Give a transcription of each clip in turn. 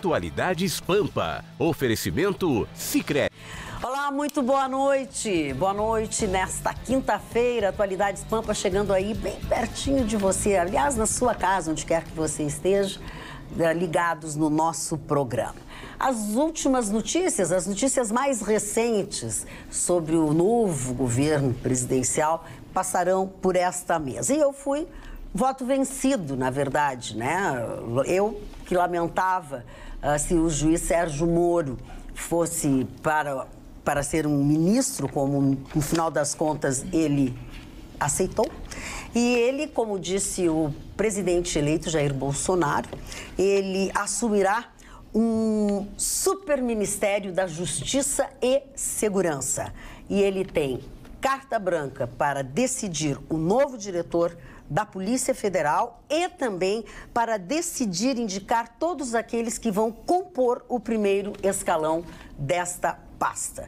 Atualidades Pampa. Oferecimento Sicredi. Olá, muito boa noite. Boa noite nesta quinta-feira. Atualidades Pampa chegando aí bem pertinho de você. Aliás, na sua casa, onde quer que você esteja, ligados no nosso programa. As últimas notícias, as notícias mais recentes sobre o novo governo presidencial passarão por esta mesa. E eu fui voto vencido, na verdade, né? Eu que lamentava se o juiz Sérgio Moro fosse para ser um ministro, como no final das contas ele aceitou. E ele, como disse o presidente eleito Jair Bolsonaro, ele assumirá um super ministério da Justiça e Segurança. E ele tem carta branca para decidir o novo diretor da Polícia Federal e também para decidir indicar todos aqueles que vão compor o primeiro escalão desta pasta.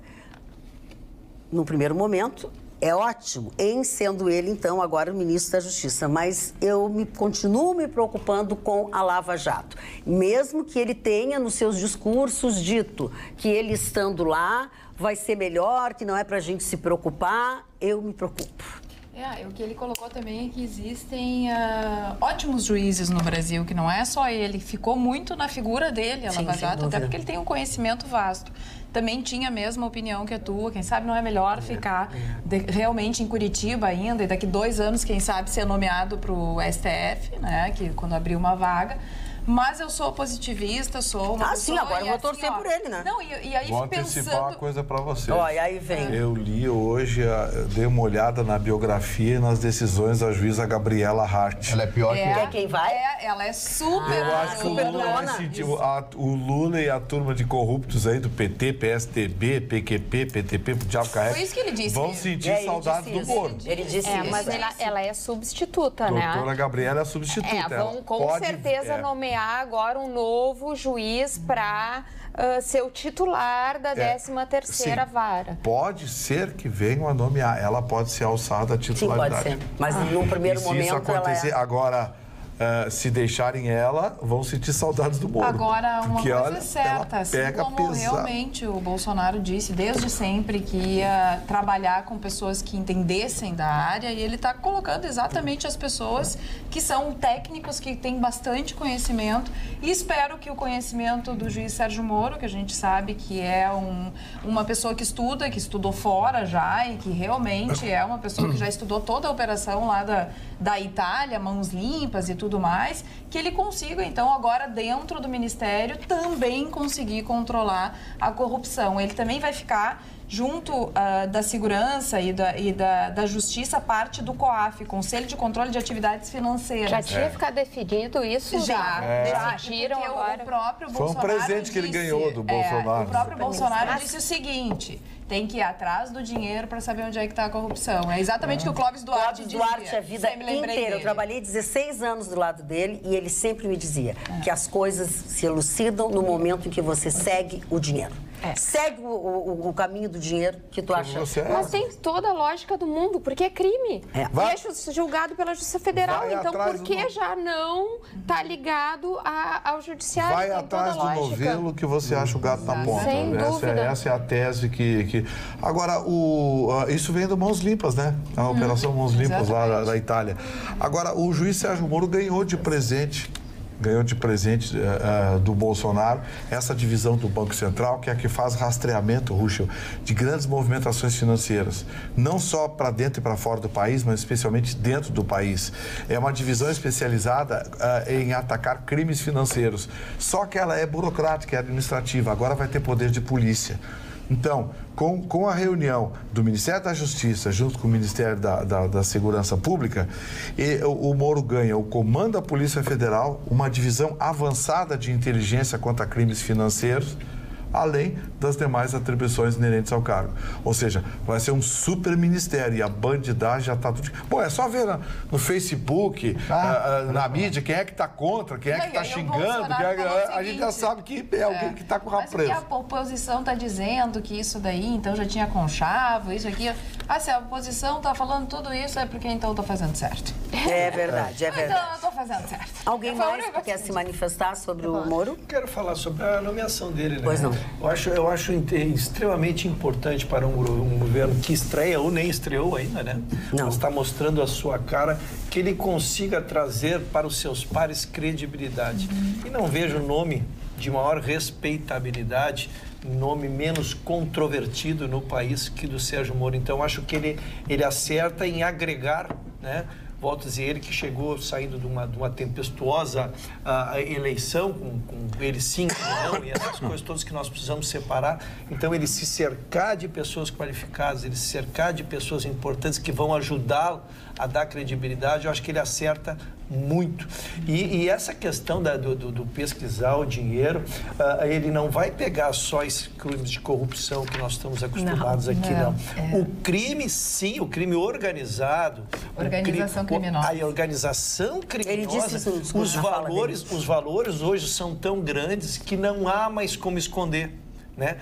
No primeiro momento, é ótimo, em sendo ele, então, agora o ministro da Justiça, mas eu continuo me preocupando com a Lava Jato. Mesmo que ele tenha nos seus discursos dito que ele estando lá vai ser melhor, que não é para a gente se preocupar, eu me preocupo. O que ele colocou também é que existem ótimos juízes no Brasil, que não é só ele, ficou muito na figura dele, a Lava Jato, até porque ele tem um conhecimento vasto. Também tinha a mesma opinião que a tua, quem sabe não é melhor ficar realmente em Curitiba ainda, e daqui 2 anos, quem sabe, ser nomeado para o STF, né, que quando abrir uma vaga. Mas eu sou positivista, sou uma pessoa... sim, agora eu vou torcer por ele, né? Não, e aí vou pensando... antecipar uma coisa para você. Olha, aí vem. Eu li hoje, dei uma olhada na biografia e nas decisões da juíza Gabriela Hart. Ela é pior que quem vai? Ela é super... Eu acho que o Lula e a turma de corruptos aí do PT, PSDB, PQP, PTP, o diabo carrega, foi isso que ele disse. Vão sentir saudades do Moro. Ele disse isso. Mas ela é substituta, né? Doutora Gabriela é substituta. Vão com certeza nomear agora um novo juiz para ser o titular da 13ª vara. Pode ser que venham a nomear. Ela pode ser alçada a titularidade. Sim, pode ser. Mas num primeiro momento se isso acontecer, ela é... Agora, se deixarem ela, vão sentir saudades do Moro. Agora, uma porque, coisa é certa, assim como realmente o Bolsonaro disse desde sempre que ia trabalhar com pessoas que entendessem da área, e ele está colocando exatamente as pessoas que são técnicos, que têm bastante conhecimento, e espero que o conhecimento do juiz Sérgio Moro, que a gente sabe que é uma pessoa que estudou fora já, e que realmente é uma pessoa que já estudou toda a operação lá da Itália, mãos limpas e tudo mais, que ele consiga, então, agora dentro do Ministério, também conseguir controlar a corrupção. Ele também vai ficar junto da Segurança e da Justiça, parte do COAF, Conselho de Controle de Atividades Financeiras. Já tinha ficado definido isso? Já decidiram agora. O próprio Foi um Bolsonaro presente que ele ganhou do Bolsonaro. O próprio Bolsonaro disse o seguinte: tem que ir atrás do dinheiro para saber onde é que está a corrupção. É exatamente o que o Clóvis Duarte dizia. Clóvis Duarte a vida inteira. Eu trabalhei 16 anos do lado dele e ele sempre me dizia que as coisas se elucidam no momento em que você segue o dinheiro. Segue o caminho do dinheiro que tu acha. Mas tem toda a lógica do mundo, porque é crime. É julgado pela Justiça Federal. Então, por que já não está ligado ao Judiciário? Vai atrás do novelo que você acha o gato na ponta. Sem dúvida. Essa é a tese que... Agora, isso vem do Mãos Limpas, né? A Operação Mãos Limpas lá da Itália. Agora, o juiz Sérgio Moro ganhou de presente do Bolsonaro essa divisão do Banco Central, que é a que faz rastreamento, Ruschel, de grandes movimentações financeiras, não só para dentro e para fora do país, mas especialmente dentro do país. É uma divisão especializada em atacar crimes financeiros, só que ela é burocrática, é administrativa, agora vai ter poder de polícia. Então, com a reunião do Ministério da Justiça junto com o Ministério da Segurança Pública, o Moro ganha o comando da Polícia Federal, uma divisão avançada de inteligência contra crimes financeiros, além das demais atribuições inerentes ao cargo. Ou seja, vai ser um super ministério e a bandidagem já está tudo... Bom, é só ver no Facebook, na mídia, quem é que está contra, quem é que está xingando, a gente já sabe que é alguém que está com o rabo preso. Mas o que a oposição está dizendo que isso daí, então, já tinha conchavo, isso aqui... se a oposição está falando tudo isso, é porque então está fazendo certo. É verdade, é verdade. Então, eu estou fazendo certo. Alguém mais que quer se manifestar sobre o Moro? Quero falar sobre a nomeação dele, né? Pois não. Eu acho extremamente importante para um governo que estreia ou nem estreou ainda, né? Não. Mas está mostrando a sua cara, que ele consiga trazer para os seus pares credibilidade. E não vejo nome de maior respeitabilidade, nome menos controvertido no país que do Sérgio Moro. Então, acho que ele acerta em agregar, né? Volto a dizer, ele que chegou saindo de uma tempestuosa eleição, com ele sim, não, e essas coisas todas que nós precisamos separar. Então, ele se cercar de pessoas qualificadas, ele se cercar de pessoas importantes que vão ajudá-lo a dar credibilidade, eu acho que ele acerta muito. E essa questão do pesquisar o dinheiro, ele não vai pegar só esses crimes de corrupção que nós estamos acostumados aqui, não. O crime, sim, o crime organizado. Organização criminosa. A organização criminosa. Ele disse isso no discurso, os valores hoje são tão grandes que não há mais como esconder. Né?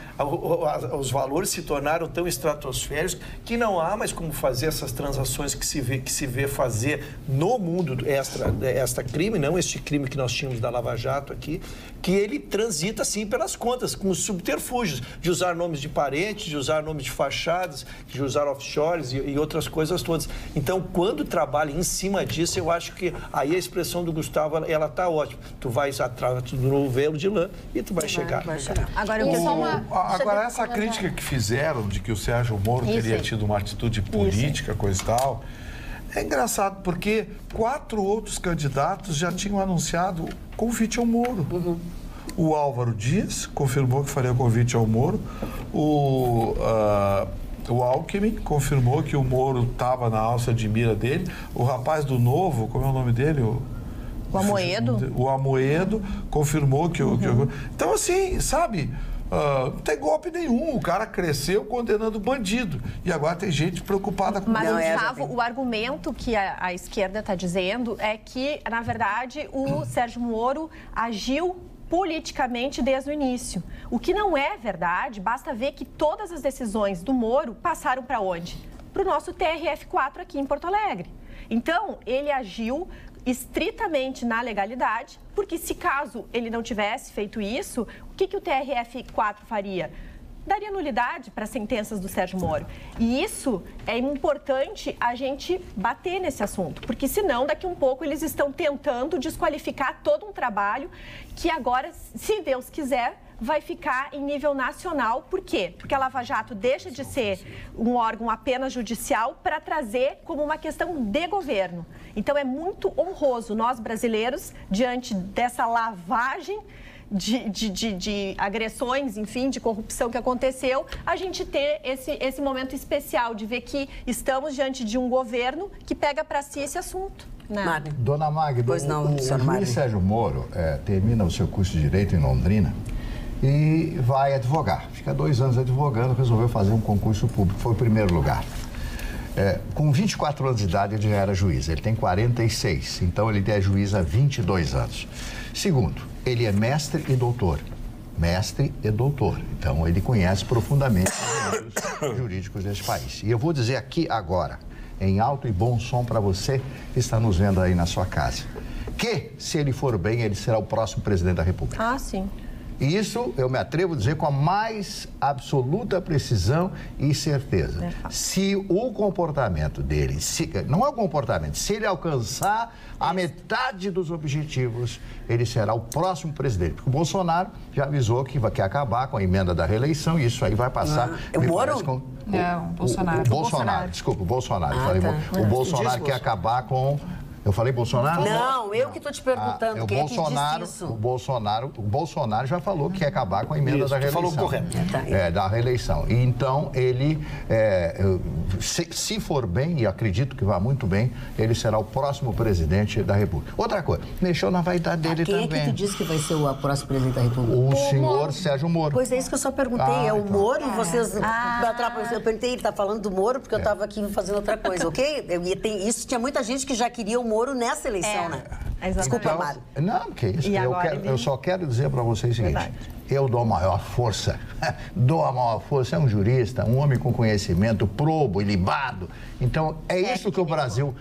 Os valores se tornaram tão estratosféricos que não há mais como fazer essas transações que se vê fazer no mundo esta crime, não este crime que nós tínhamos da Lava Jato aqui, que ele transita assim pelas contas, com subterfúgios, de usar nomes de parentes, de usar nomes de fachadas, de usar offshores e outras coisas todas. Então, quando trabalha em cima disso, eu acho que aí a expressão do Gustavo, ela tá ótima. Tu vais atrás do novelo de lã e tu vai chegar. Agora, essa crítica que fizeram de que o Sérgio Moro teria tido uma atitude política, coisa e tal, é engraçado, porque 4 outros candidatos já tinham anunciado convite ao Moro. O Álvaro Dias confirmou que faria convite ao Moro, o Alckmin confirmou que o Moro estava na alça de mira dele, o rapaz do Novo, como é o nome dele? O Amoedo. O Amoedo confirmou que Então, assim, sabe... não tem golpe nenhum, o cara cresceu condenando bandido e agora tem gente preocupada com isso. Mas, Gustavo, o argumento que a esquerda está dizendo é que, na verdade, o Sérgio Moro agiu politicamente desde o início. O que não é verdade, basta ver que todas as decisões do Moro passaram para onde? Para o nosso TRF4 aqui em Porto Alegre. Então, ele agiu estritamente na legalidade, porque se caso ele não tivesse feito isso, o que o TRF4 faria? Daria nulidade para as sentenças do Sérgio Moro. E isso é importante a gente bater nesse assunto, porque senão daqui a um pouco eles estão tentando desqualificar todo um trabalho que agora, se Deus quiser, vai ficar em nível nacional. Por quê? Porque a Lava Jato deixa de ser um órgão apenas judicial para trazer como uma questão de governo. Então, é muito honroso nós, brasileiros, diante dessa lavagem de agressões, enfim, de corrupção que aconteceu, a gente ter esse momento especial de ver que estamos diante de um governo que pega para si esse assunto. Dona Magda, o juiz Sérgio Moro termina o seu curso de Direito em Londrina e vai advogar. Fica 2 anos advogando, resolveu fazer um concurso público, foi o primeiro lugar. Com 24 anos de idade, ele já era juiz, ele tem 46, então ele é juiz há 22 anos. Segundo, ele é mestre e doutor. Mestre e doutor. Então, ele conhece profundamente os meios jurídicos desse país. E eu vou dizer aqui agora, em alto e bom som para você que está nos vendo aí na sua casa, que, se ele for bem, ele será o próximo presidente da República. Ah, sim. E isso eu me atrevo a dizer com a mais absoluta precisão e certeza. Se o comportamento dele, não é o comportamento, se ele alcançar a metade dos objetivos, ele será o próximo presidente. Porque o Bolsonaro já avisou que vai acabar com a emenda da reeleição e isso aí vai passar... O Moro? Não, Bolsonaro. O Bolsonaro, desculpa, o Bolsonaro. O Bolsonaro quer acabar com... Eu falei Bolsonaro? Não, eu que estou te perguntando. Quem Bolsonaro, é que disse isso? O Bolsonaro já falou que quer acabar com a emenda da reeleição. Falou correto. Da reeleição. E então, ele, se for bem, e acredito que vá muito bem, ele será o próximo presidente da República. Outra coisa, mexeu na vaidade dele também. Quem é que tu disse que vai ser o próximo presidente da República? O senhor Sérgio Moro. Pois é isso que eu só perguntei. É o Moro? Vocês... Eu perguntei, ele está falando do Moro, porque eu estava aqui fazendo outra coisa, ok? Isso tinha muita gente que já queria o Moro nessa eleição, né? Exatamente. Desculpa, Mário. Não, que isso. Eu só quero dizer para vocês o seguinte. eu dou a maior força. Dou a maior força. É um jurista, um homem com conhecimento, probo, ilibado. Então, é isso que o Brasil...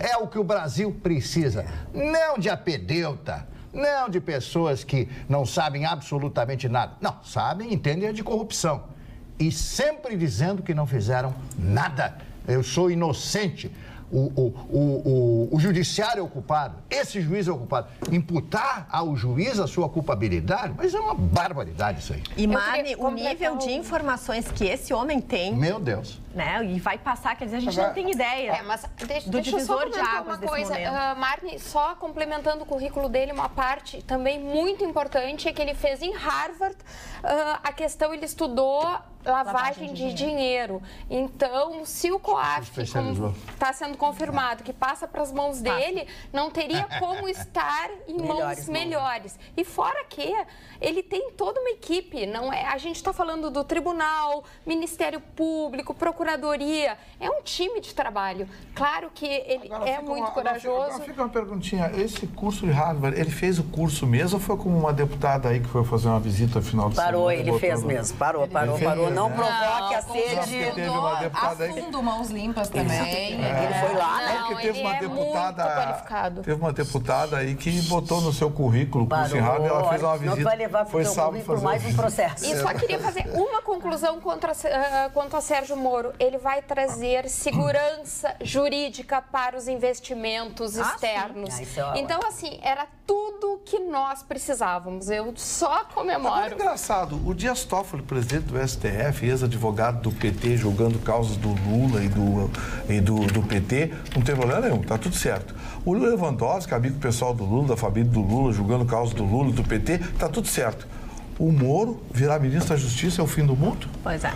É o que o Brasil precisa. Não de apedeuta, não de pessoas que não sabem absolutamente nada. Não, sabem, entendem de corrupção. E sempre dizendo que não fizeram nada. Eu sou inocente. O judiciário é o culpado, esse juiz é o culpado. Imputar ao juiz a sua culpabilidade, mas é uma barbaridade isso aí. E, Marne, o nível de informações que esse homem tem... Meu Deus. Né? E vai passar, quer dizer, a gente não tem ideia mas do divisor de águas uma coisa. Marne, só complementando o currículo dele, uma parte também muito importante é que ele fez em Harvard a questão, ele estudou lavagem de dinheiro. Então, se o COAF, como está sendo confirmado, que passa para as mãos dele, não teria como estar em mãos melhores. E fora que ele tem toda uma equipe, não é? A gente está falando do tribunal, Ministério Público, Procuradoria, é um time de trabalho. Claro que ele é muito corajoso. Agora fica uma perguntinha, esse curso de Harvard, ele fez o curso mesmo ou foi como uma deputada aí que foi fazer uma visita final de semana? Parou, ele fez mesmo, parou. Não provoque a sede. Teve uma deputada aí que... Mãos limpas também. Ele foi lá, né? Porque teve uma deputada... Teve uma deputada aí que botou no seu currículo o curso de Harvard, ela fez uma visita. Não vai levar para o seu currículo mais um processo. E só queria fazer uma conclusão quanto a Sérgio Moro. Ele vai trazer segurança jurídica para os investimentos externos. Então, assim, era tudo que nós precisávamos. Eu só comemoro. Agora, engraçado, o Dias Toffoli, presidente do STF, ex-advogado do PT, julgando causas do Lula e do PT, não tem problema nenhum, tá tudo certo. O Lewandowski, amigo pessoal do Lula, da família do Lula, julgando causas do Lula e do PT, tá tudo certo. O Moro virar ministro da Justiça é o fim do mundo? Pois é.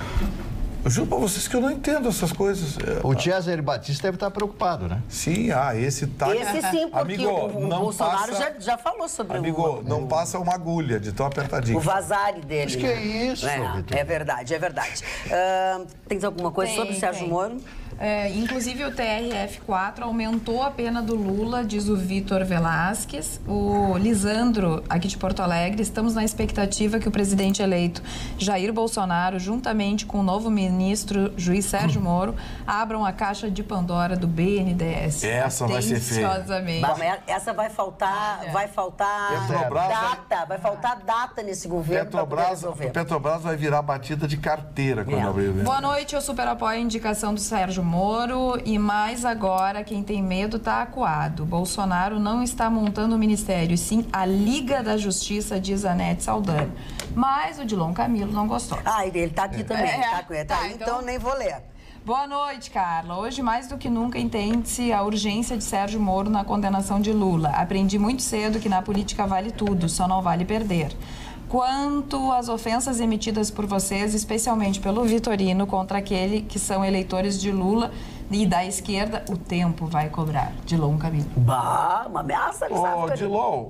Eu juro pra vocês que eu não entendo essas coisas. O Cesare Batista deve estar preocupado, né? Sim, esse tá... Esse sim, porque amigo, o Bolsonaro já falou sobre amigo, não passa uma agulha de tão apertadinho. O vazare dele. Acho que é isso, É verdade, é verdade. Tens alguma coisa sobre o Sérgio Moro? Inclusive o TRF4 aumentou a pena do Lula, diz o Vitor Velasquez. O Lisandro, aqui de Porto Alegre, estamos na expectativa que o presidente eleito Jair Bolsonaro, juntamente com o novo ministro juiz Sérgio Moro, abram a caixa de Pandora do BNDES. Essa vai ser feia. Essa vai faltar data, vai faltar data nesse governo. Petrobras vai virar batida de carteira quando abrir. Boa noite, eu super apoio a indicação do Sérgio Moro e mais agora quem tem medo está acuado. Bolsonaro não está montando o ministério, sim a Liga da Justiça, diz a Nete Saldanha. Mas o Dilon Camilo não gostou. Ele está aqui também, então nem vou ler. Boa noite, Carla. Hoje, mais do que nunca, entende-se a urgência de Sérgio Moro na condenação de Lula. Aprendi muito cedo que na política vale tudo, só não vale perder. Quanto às ofensas emitidas por vocês, especialmente pelo Vitorino, contra aquele que são eleitores de Lula e da esquerda, o tempo vai cobrar. Dilon Camilo. Uma ameaça. Dilon,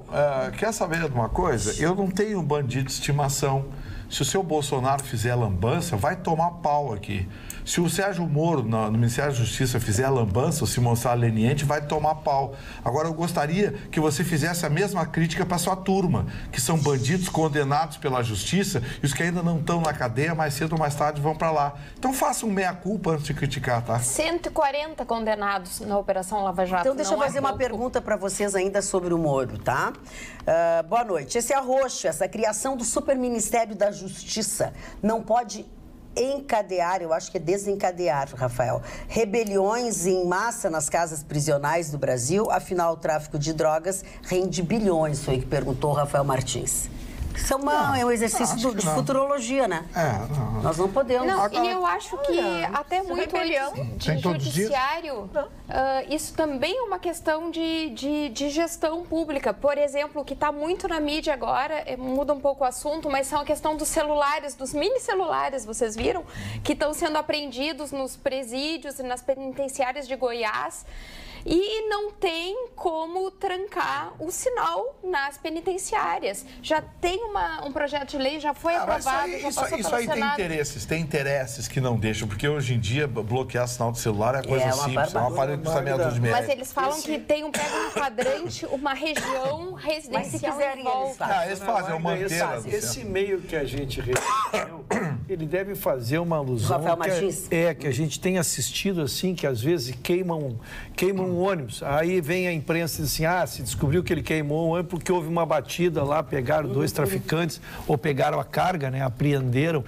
quer saber de uma coisa? Eu não tenho bandido de estimação. Se o seu Bolsonaro fizer lambança, vai tomar pau aqui. Se o Sérgio Moro, no Ministério da Justiça, fizer lambança, ou se mostrar leniente, vai tomar pau. Agora, eu gostaria que você fizesse a mesma crítica para sua turma, que são bandidos condenados pela Justiça e os que ainda não estão na cadeia, mais cedo ou mais tarde vão para lá. Então, faça um meia-culpa antes de criticar, tá? 140 condenados na Operação Lava Jato. Então, deixa eu fazer uma pergunta para vocês ainda sobre o Moro, tá? Boa noite. Esse arroxo, essa criação do Superministério da Justiça, não pode encadear, eu acho que é desencadear, Rafael, rebeliões em massa nas casas prisionais do Brasil? Afinal, o tráfico de drogas rende bilhões, foi o que perguntou o Rafael Martins. Isso é um exercício de futurologia, né? Nós não podemos. E eu acho que até muito de judiciário, isso também é uma questão de gestão pública. Por exemplo, o que está muito na mídia agora, muda um pouco o assunto, mas são a questão dos celulares, dos mini celulares, vocês viram? Que estão sendo apreendidos nos presídios e nas penitenciárias de Goiás. E não tem como trancar o sinal nas penitenciárias. Já tem um projeto de lei, já foi aprovado, já passou pelo Isso aí Senado. tem interesses que não deixam, porque hoje em dia bloquear sinal do celular é coisa simples, é um aparelho que custa meia dúzia de reais. Mas eles falam que tem pega um quadrante, uma região residencial em volta. Eles fazem uma antena. Esse e-mail que a gente recebeu, ele deve fazer uma alusão que a gente tem assistido assim, que às vezes queimam um ônibus. Aí vem a imprensa e diz assim, se descobriu que ele queimou um ônibus porque houve uma batida lá, pegaram 2 traficantes ou pegaram a carga, né, apreenderam.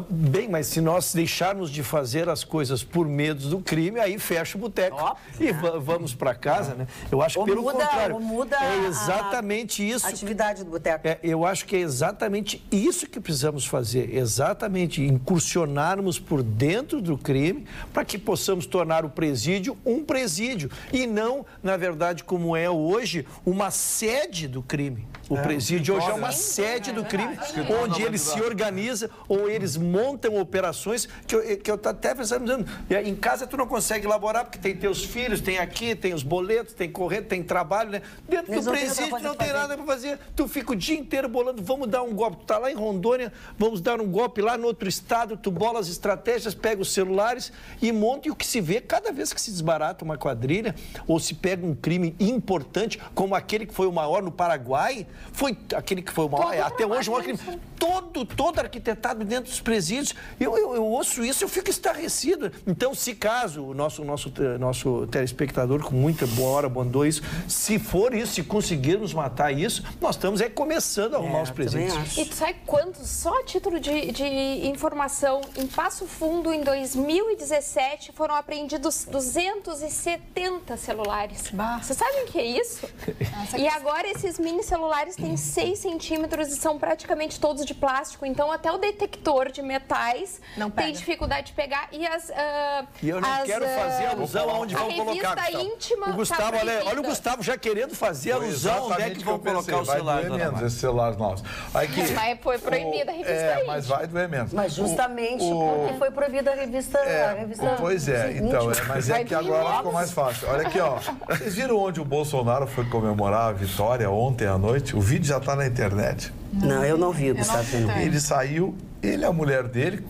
Bem, mas se nós deixarmos de fazer as coisas por medo do crime, aí fecha o boteco e vamos para casa, né? Eu acho que pelo contrário, é exatamente isso. A atividade do boteco. Eu acho que é exatamente isso que precisamos fazer, exatamente incursionarmos por dentro do crime para que possamos tornar o presídio um presídio e não, na verdade, como é hoje, uma sede do crime. O presídio hoje é uma sede do crime, onde ele se organiza ou eles montam operações que eu até pensando, em casa tu não consegue elaborar porque tem teus filhos, tem aqui, tem os boletos, tem correto, tem trabalho, né? Dentro do presídio não tem nada para fazer. Tu fica o dia inteiro bolando, vamos dar um golpe. Tu tá lá em Rondônia, vamos dar um golpe lá no outro estado, tu bola as estratégias, pega os celulares e monta. E o que se vê, cada vez que se desbarata uma quadrilha ou se pega um crime importante, como aquele que foi o maior no Paraguai, foi aquele que foi o maior, até hoje o maior crime, todo arquitetado dentro dos presídios. Eu ouço isso, eu fico estarrecido. Então, se caso o nosso telespectador com muita boa hora mandou isso, se for isso, se conseguirmos matar isso, nós estamos começando a arrumar os presídios. E tu sabe quantos, só a título de informação, em Passo Fundo, em 2017, foram apreendidos 270 celulares. Vocês sabem o que é isso? E agora esses mini celulares têm 6 centímetros e são praticamente todos de plástico, então até o detector de metais tem dificuldade de pegar. E eu não quero fazer alusão aonde vão colocar. Íntima o Gustavo, olha o Gustavo já querendo fazer alusão onde é que vão colocar o celular. Vai doer menos esses celulares novos. Mas foi proibida a revista íntima. Mas vai doer menos. Mas justamente porque foi proibida a revista Pois é, então, mas é que agora ficou mais fácil. Olha aqui, ó. Vocês viram onde o Bolsonaro foi comemorar a vitória ontem à noite? O vídeo já está na internet. Não, eu não vi, Gustavo. Ele saiu, ele e a mulher dele,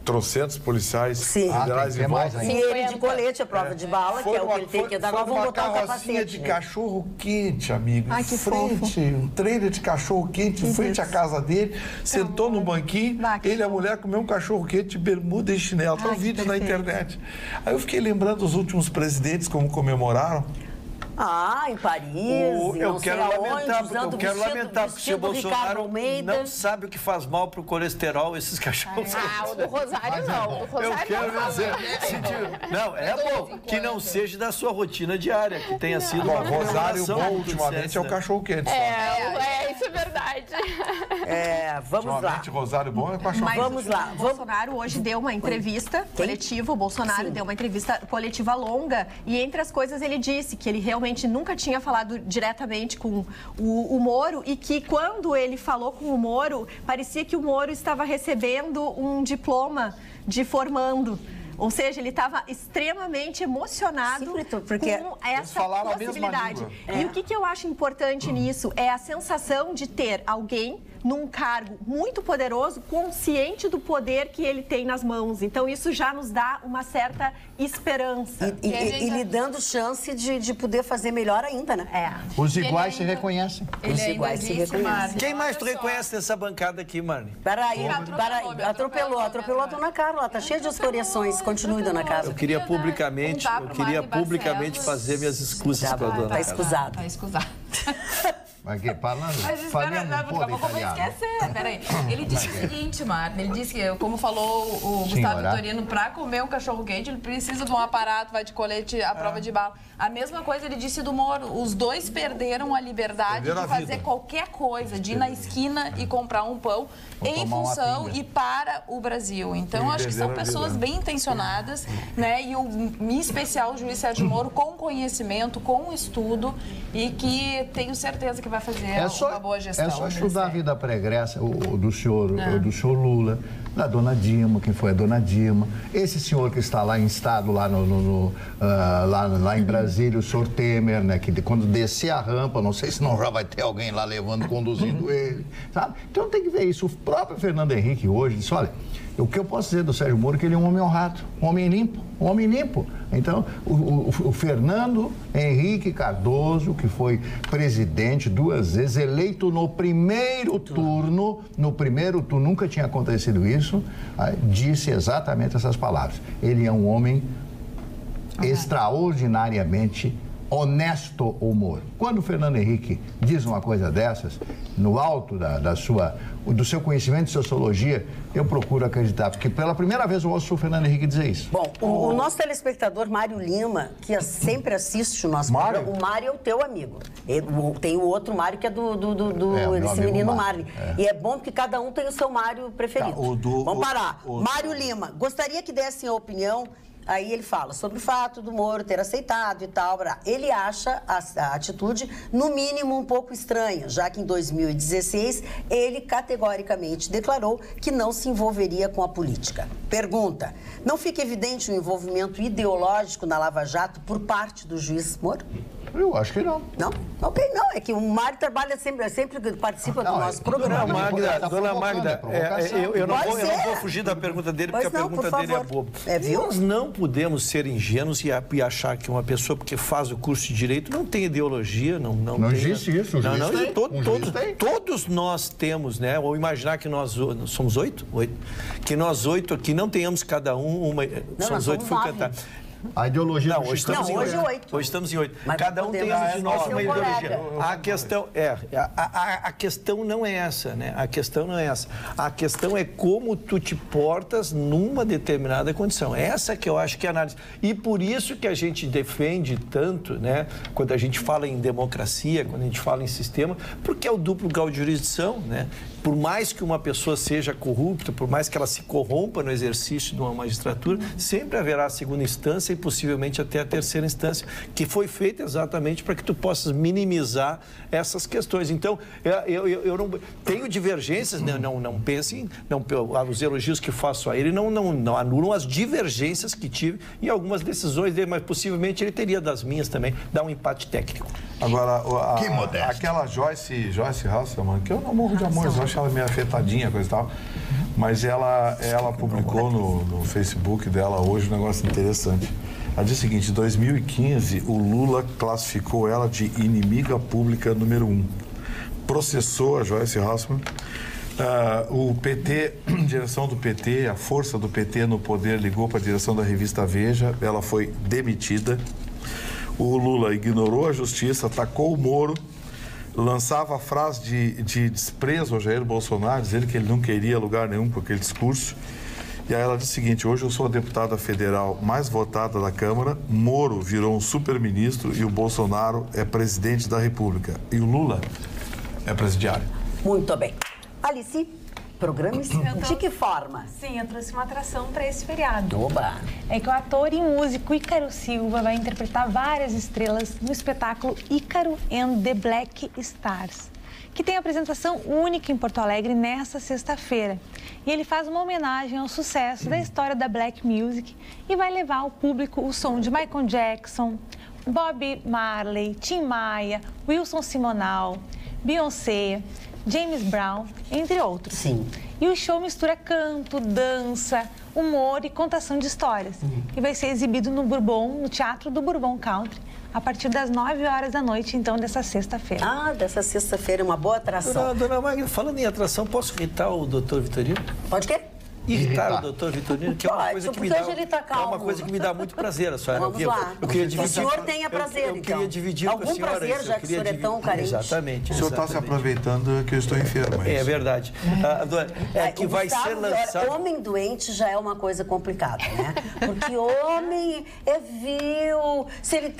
trocentos policiais federais em volta. E ele de colete, a prova de bala, que é o que ele tem que dar. Nós vamos botar um capacete. De cachorro quente, amigo. Ai, que fofo. Um trailer de cachorro quente em frente à casa dele. Sentou no banquinho, ele e a mulher comeu um cachorro quente de bermuda e chinelo. Tem vídeos na internet. Aí eu fiquei lembrando os últimos presidentes como comemoraram. Em Paris, eu quero lamentar, porque o seu Bolsonaro não sabe o que faz mal pro colesterol, esses cachorros. O do Rosário não. O do Rosário eu quero dizer, não, é bom que não seja da sua rotina diária, que tenha sido uma Rosário bom ultimamente é o cachorro quente. Isso é verdade. Vamos lá. Rosário bom é cachorro quente. Vamos lá. O Bolsonaro hoje deu uma entrevista coletiva, o Bolsonaro deu uma entrevista coletiva longa e entre as coisas ele disse que ele realmente nunca tinha falado diretamente com o Moro e que quando ele falou com o Moro, parecia que o Moro estava recebendo um diploma de formando. Ou seja, ele estava extremamente emocionado com essa possibilidade. E o que eu acho importante nisso é a sensação de ter alguém num cargo muito poderoso, consciente do poder que ele tem nas mãos. Então, isso já nos dá uma certa esperança. E lhe dando chance de poder fazer melhor ainda, né? Os iguais se reconhecem. Os iguais se reconhecem. Quem mais tu reconhece nessa bancada aqui, Marne? Peraí, atropelou a dona Carla, ela tá cheia de escoriações. Continue, dona Carla. Eu queria publicamente fazer minhas escusas para a dona Carla. Tá escusado. Mas falando um pouco italiano. Esquecer. Peraí. Ele disse o seguinte, Marta, ele disse que, como falou o Gustavo Vitorino, para comer um cachorro quente, ele precisa de um aparato, vai de colete à prova de bala. A mesma coisa ele disse do Moro. Os dois perderam a liberdade de fazer qualquer coisa, de ir na esquina e comprar um pão em função e para o Brasil. Então, acho que são pessoas bem intencionadas, né? E em especial o juiz Sérgio Moro com conhecimento, com estudo e que tenho certeza que vai fazer uma boa gestão. É só estudar a vida pregressa do senhor Lula, da dona Dilma, quem foi a dona Dilma, esse senhor que está lá em estado, lá em Brasília, o senhor Temer, né, que quando descer a rampa, não sei se não já vai ter alguém lá conduzindo ele, sabe? Então tem que ver isso. O próprio Fernando Henrique hoje disse, olha, o que eu posso dizer do Sérgio Moro é que ele é um homem honrado, um homem limpo. Então, o Fernando Henrique Cardoso, que foi presidente 2 vezes, eleito no primeiro turno, nunca tinha acontecido isso, disse exatamente essas palavras. Ele é um homem extraordinariamente honesto, o Moro. Quando o Fernando Henrique diz uma coisa dessas, no alto do seu conhecimento de sociologia, eu procuro acreditar, porque pela primeira vez eu ouço o Fernando Henrique dizer isso. Bom, o nosso telespectador Mário Lima, que sempre assiste o nosso programa, o Mário é o teu amigo. Tem o outro Mário que é desse menino Mário. E é bom porque cada um tem o seu Mário preferido. Vamos parar. Mário Lima, gostaria que dessem a opinião. Aí ele fala sobre o fato do Moro ter aceitado e tal. Ele acha a atitude, no mínimo, um pouco estranha, já que em 2016 ele categoricamente declarou que não se envolveria com a política. Pergunta: não fica evidente o envolvimento ideológico na Lava Jato por parte do juiz Moro? Eu acho que não. Não? Ok, não. É que o Mário trabalha sempre participa do nosso programa. Dona Magda, eu não vou fugir da pergunta dele, porque a pergunta dele é boba. Nós não podemos ser ingênuos e achar que uma pessoa, porque faz o curso de Direito, não tem ideologia, não existe isso. Todos nós temos, né? Ou imaginar que nós somos 8? Que nós 8 aqui não tenhamos cada um uma... Somos 8, fui cantar. A ideologia hoje estamos em 8. Hoje estamos em 8. Cada um tem de nós uma ideologia. A questão não é essa, né? A questão não é essa. A questão é como tu te portas numa determinada condição. Essa que eu acho que é a análise. E por isso que a gente defende tanto, né? Quando a gente fala em democracia, quando a gente fala em sistema, porque é o duplo grau de jurisdição, né? Por mais que uma pessoa seja corrupta, por mais que ela se corrompa no exercício de uma magistratura, sempre haverá a segunda instância e possivelmente até a terceira instância, que foi feita exatamente para que tu possas minimizar essas questões. Então, eu não tenho divergências, né? Não pensem, os elogios que faço a ele não anulam as divergências que tive em algumas decisões dele, mas possivelmente ele teria das minhas também, dá um empate técnico. Agora, aquela Joyce Hasselman, que eu não morro de amor, eu acho ela meio afetadinha, coisa e tal, mas ela publicou no Facebook dela hoje um negócio interessante. Ela diz o seguinte: em 2015, o Lula classificou ela de inimiga pública número 1. Processou a Joyce Hasselman. O PT, direção do PT, a força do PT no poder, ligou para a direção da revista Veja, ela foi demitida. O Lula ignorou a justiça, atacou o Moro, lançava a frase de desprezo ao Jair Bolsonaro, dizendo que ele não queria lugar nenhum com aquele discurso. E aí ela disse o seguinte: hoje eu sou a deputada federal mais votada da Câmara, Moro virou um super-ministro e o Bolsonaro é presidente da República. E o Lula é presidiário. Muito bem. Alice, programa-se de que forma? Sim, eu trouxe uma atração para esse feriado. Oba! É que o ator e músico Ícaro Silva vai interpretar várias estrelas no espetáculo Ícaro and the Black Stars, que tem apresentação única em Porto Alegre nesta sexta-feira. E ele faz uma homenagem ao sucesso da história da Black Music e vai levar ao público o som de Michael Jackson, Bob Marley, Tim Maia, Wilson Simonal, Beyoncé, James Brown, entre outros. Sim. E o show mistura canto, dança, humor e contação de histórias. E vai ser exibido no Teatro do Bourbon Country, a partir das 9 horas da noite, então, dessa sexta-feira. Dessa sexta-feira, uma boa atração. Dona Magda, falando em atração, posso irritar o doutor Vitorino? Pode quê? Irritar o doutor Vitorino, que é uma coisa que me dá, muito prazer, a senhora. Vamos lá. Eu queria dividir, o senhor tenha prazer, eu queria dividir com a senhora. Algum prazer, já que o senhor é tão carente. Exatamente. O senhor está se aproveitando que eu estou enfermo. É verdade. Que vai ser lançado... Homem doente já é uma coisa complicada, né? Porque homem é vil. Se ele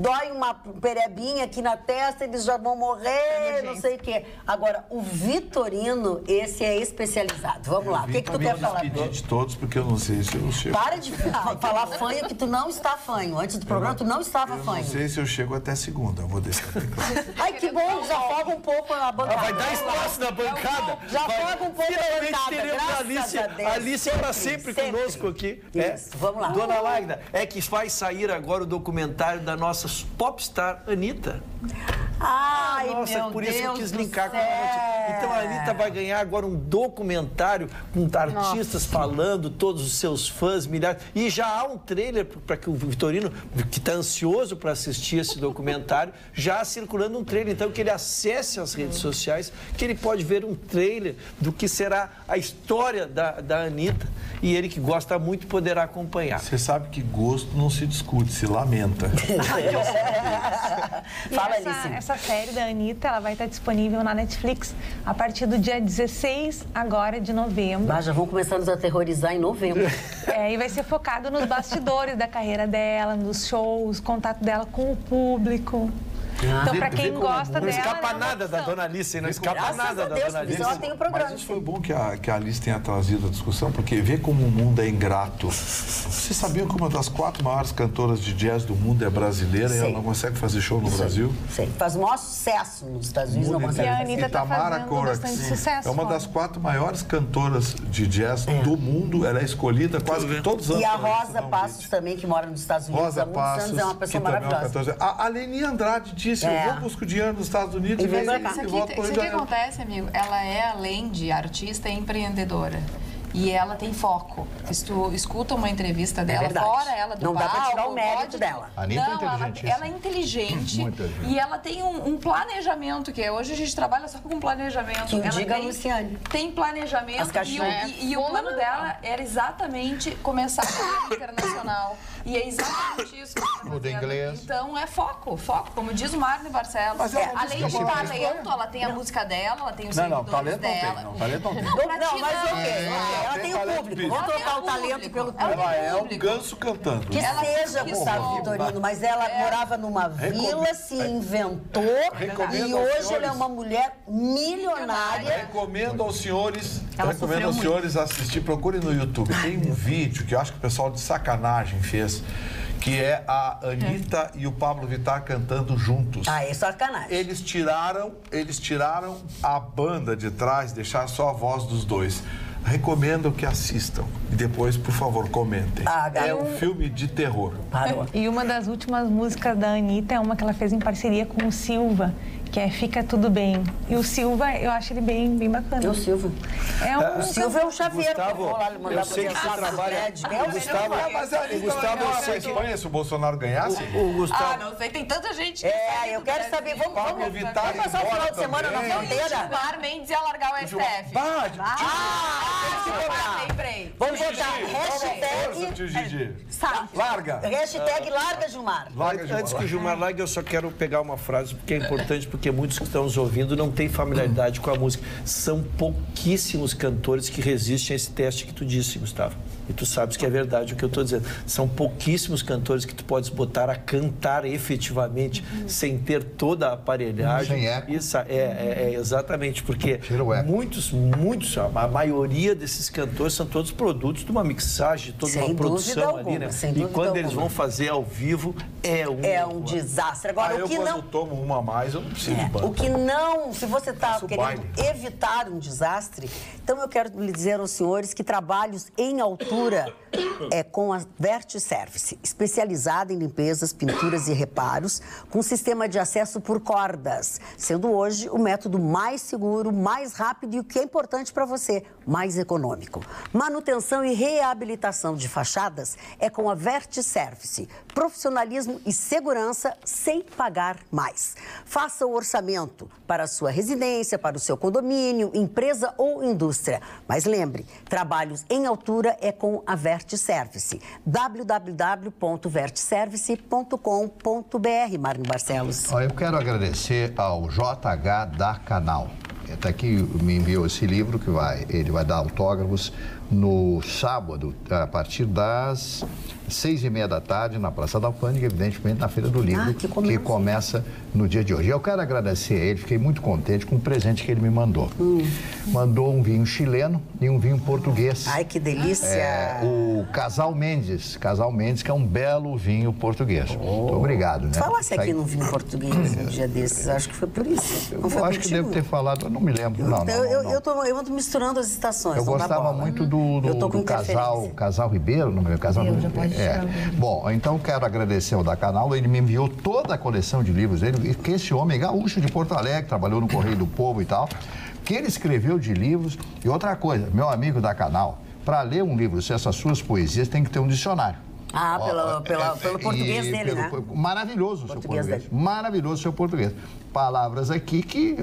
dói uma perebinha aqui na testa, eles já vão morrer, não sei o quê. Agora, o Vitorino, esse é especializado. Vamos lá. O que tu quer despedir de todos, porque eu não sei se eu chego. Para de falar fanho, que tu não está fanho. Antes do programa, tu não estava fanho. Não sei se eu chego até segunda, eu vou deixar bem claro. Ai, que bom, já afoga um pouco a bancada. Vai dar espaço na bancada. Já afoga um pouco a bancada. Finalmente teremos a Alice para sempre conosco aqui. Isso, vamos lá. Dona Magda, é que vai sair agora o documentário da nossa popstar Anitta. Ai, nossa, meu por isso Deus eu quis do linkar com a céu. Anitta. Então a Anitta vai ganhar agora um documentário com artistas falando, todos os seus fãs, milhares. E já há um trailer para que o Vitorino, que está ansioso para assistir esse documentário, já circulando um trailer. Então que ele acesse as redes sociais, que ele pode ver um trailer do que será a história da Anitta. E ele que gosta muito poderá acompanhar. Você sabe que gosto não se discute, se lamenta. Fala, Alice. Essa série da Anitta, ela vai estar disponível na Netflix a partir do dia 16 agora de novembro. Já vão começar a nos aterrorizar em novembro. E vai ser focado nos bastidores da carreira dela, nos shows, contato dela com o público. Então, para quem gosta dela... Não escapa nada da Dona Alice, não escapa nada da Dona Alice. Ela tem o programa. Mas isso foi bom que a Alice tenha trazido a discussão, porque vê como o mundo é ingrato. Vocês sabiam que uma das 4 maiores cantoras de jazz do mundo é brasileira e ela não consegue fazer show no Brasil? Sim, faz o maior sucesso nos Estados Unidos. Não consegue. E a Anitta está Tamara fazendo Corax bastante sucesso. é uma das 4 maiores cantoras de jazz do mundo. Ela é escolhida quase que todos os anos. E a Rosa Passos também, que mora nos Estados Unidos Rosa há muitos Passos, anos, é uma pessoa que também é uma maravilhosa. cantora. A Leni Andrade disse, eu vou buscar dinheiro nos Estados Unidos e vem pra cá. Isso que acontece, amigo, ela é, além de artista, empreendedora. E ela tem foco. Se tu escuta uma entrevista dela, fora ela do palco... Não dá pra tirar o mérito dela. A Anitta é inteligentíssima. Ela é inteligente e ela tem um planejamento, que hoje a gente trabalha só com planejamento. Que ela diga, Luciane. Tem planejamento e o plano dela era exatamente começar a carreira internacional. E é exatamente isso que ela está fazendo. inglês. Então é foco. Como diz o Marne Barcelos. Além de talento, ela tem a música dela, ela tem os seguidores dela. Não, talento não tem. Não, mas ok. Ela tem o público. Vamos trocar o talento pelo público. Ela é um ganso cantando. Que seja, Gustavo Vitorino, mas ela morava numa vila, se inventou e hoje ela é uma mulher milionária. Recomendo aos senhores assistir, procurem no YouTube. Tem um vídeo que eu acho que o pessoal de sacanagem fez, que é a Anitta e o Pablo Vittar cantando juntos. É sacanagem. Eles tiraram a banda de trás, deixaram só a voz dos dois. Recomendo que assistam. E depois, por favor, comentem. É um filme de terror. E uma das últimas músicas da Anitta é uma que ela fez em parceria com o Silva, que é Fica Tudo Bem. E o Silva, eu acho ele bem bacana. E o Silva? O Silva é o chaveiro. Gustavo, eu sei que você trabalha... Gustavo, eu sei que... Espanha, se o Bolsonaro ganhasse... Não sei, tem tanta gente que... eu quero saber. Vamos passar o final de semana na fronteira? Gilmar Mendes ia largar o STF. Vamos botar hashtag... Larga. Hashtag larga, Gilmar. Antes que o Gilmar largue, eu só quero pegar uma frase, porque é importante, porque muitos que estão nos ouvindo não têm familiaridade com a música. São pouquíssimos cantores que resistem a esse teste que tu disse, Gustavo. E tu sabes que é verdade o que eu estou dizendo. São pouquíssimos cantores que tu podes botar a cantar efetivamente, sem ter toda a aparelhagem. Sem eco. Isso, exatamente, porque muitos, a maioria desses cantores são todos produtos de uma mixagem, de toda uma produção ali, né? E quando eles vão fazer ao vivo, é um desastre. Agora, o que quando tomo uma a mais, eu não preciso de banda. O que não, se você está querendo evitar um desastre, então eu quero lhe dizer aos senhores que trabalhos em altura é com a Vertiservice, especializada em limpezas, pinturas e reparos, com sistema de acesso por cordas, sendo hoje o método mais seguro, mais rápido e, o que é importante para você, mais econômico. Manutenção e reabilitação de fachadas é com a Vertiservice, profissionalismo e segurança sem pagar mais. Faça o orçamento para a sua residência, para o seu condomínio, empresa ou indústria. Mas lembre, trabalhos em altura é com a Vertiservice. www.vertiservice.com.br. Marne Barcelos. Eu quero agradecer ao JH da Canal. Está aqui, me enviou esse livro, ele vai dar autógrafos no sábado, a partir das 6h30 da tarde, na Praça da Alfândega, evidentemente na Feira do Livro, que começa no dia de hoje. Eu quero agradecer a ele, fiquei muito contente com o presente que ele me mandou. Mandou um vinho chileno e um vinho português. Ai, que delícia! O Casal Mendes, que é um belo vinho português. Muito obrigado, né? Falasse aqui num vinho português um dia desses, acho que foi por isso. Não foi acho que devo ter falado, eu não me lembro. Eu tô misturando as estações. Eu gostava muito do Casal Ribeiro, não é? Casal Ribeiro. Bom, então quero agradecer ao da Canal, ele me enviou toda a coleção de livros dele, que esse homem gaúcho de Porto Alegre, trabalhou no Correio do Povo e tal, que ele escreveu de livros. E outra coisa, meu amigo da Canal, para ler um livro, se essas suas poesias, tem que ter um dicionário. Pelo português dele, né? Maravilhoso o seu português. Maravilhoso o seu português. Palavras aqui que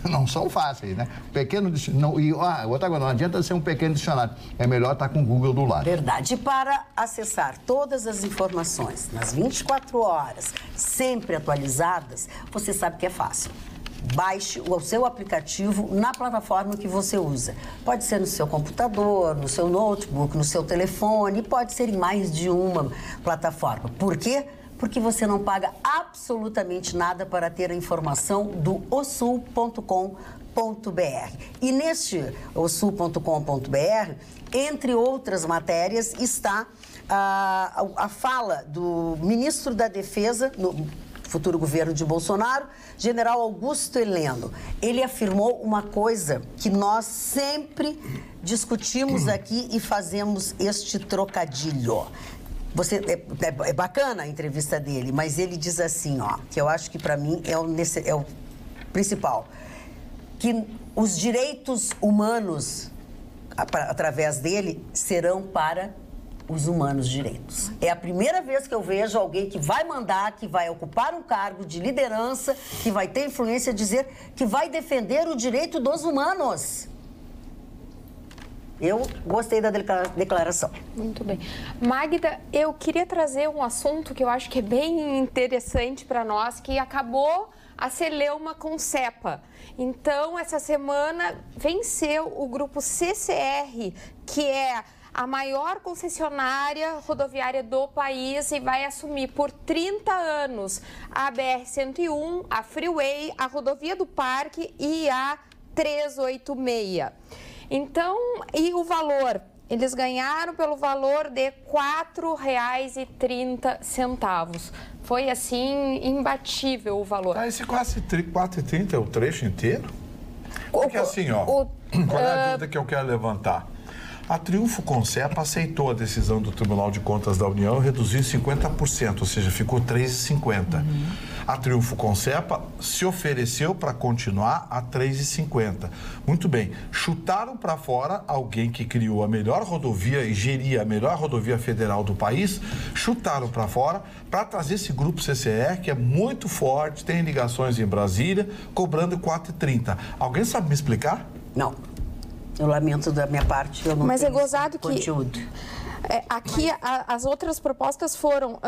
não são fáceis, né? Pequeno dicionário. E outra coisa, não adianta ser um pequeno dicionário. É melhor estar com o Google do lado. Verdade. E para acessar todas as informações nas 24 horas, sempre atualizadas, você sabe que é fácil. Baixe o seu aplicativo na plataforma que você usa. Pode ser no seu computador, no seu notebook, no seu telefone, pode ser em mais de uma plataforma. Por quê? Porque você não paga absolutamente nada para ter a informação do osul.com.br. E neste osul.com.br, entre outras matérias, está a fala do ministro da Defesa, no futuro governo de Bolsonaro, general Augusto Heleno. Ele afirmou uma coisa que nós sempre discutimos aqui e fazemos este trocadilho. É bacana a entrevista dele, mas ele diz assim, que eu acho que para mim é o principal, que os direitos humanos, através dele, serão para os humanos direitos. É a primeira vez que eu vejo alguém que vai mandar, que vai ocupar um cargo de liderança, que vai ter influência, dizer que vai defender o direito dos humanos. Eu gostei da declaração. Muito bem. Magda, eu queria trazer um assunto que eu acho que é bem interessante para nós, que acabou a celeuma com CEPA. Então, essa semana venceu o grupo CCR, que é a maior concessionária rodoviária do país e vai assumir por 30 anos a BR-101, a Freeway, a Rodovia do Parque e a 386. Então, e o valor? Eles ganharam pelo valor de R$ 4,30. Foi, assim, imbatível o valor. Esse quase 4,30 é o trecho inteiro? Porque assim, qual é a dúvida que eu quero levantar? A Triunfo Concepa aceitou a decisão do Tribunal de Contas da União e reduziu 50%, ou seja, ficou 3,50. A Triunfo Concepa se ofereceu para continuar a 3,50. Muito bem, chutaram para fora alguém que criou a melhor rodovia e geria a melhor rodovia federal do país, chutaram para fora para trazer esse grupo CCR, que é muito forte, tem ligações em Brasília, cobrando 4,30. Alguém sabe me explicar? Não. Eu lamento da minha parte, eu não Mas tenho é gozado conteúdo. Que aqui as outras propostas foram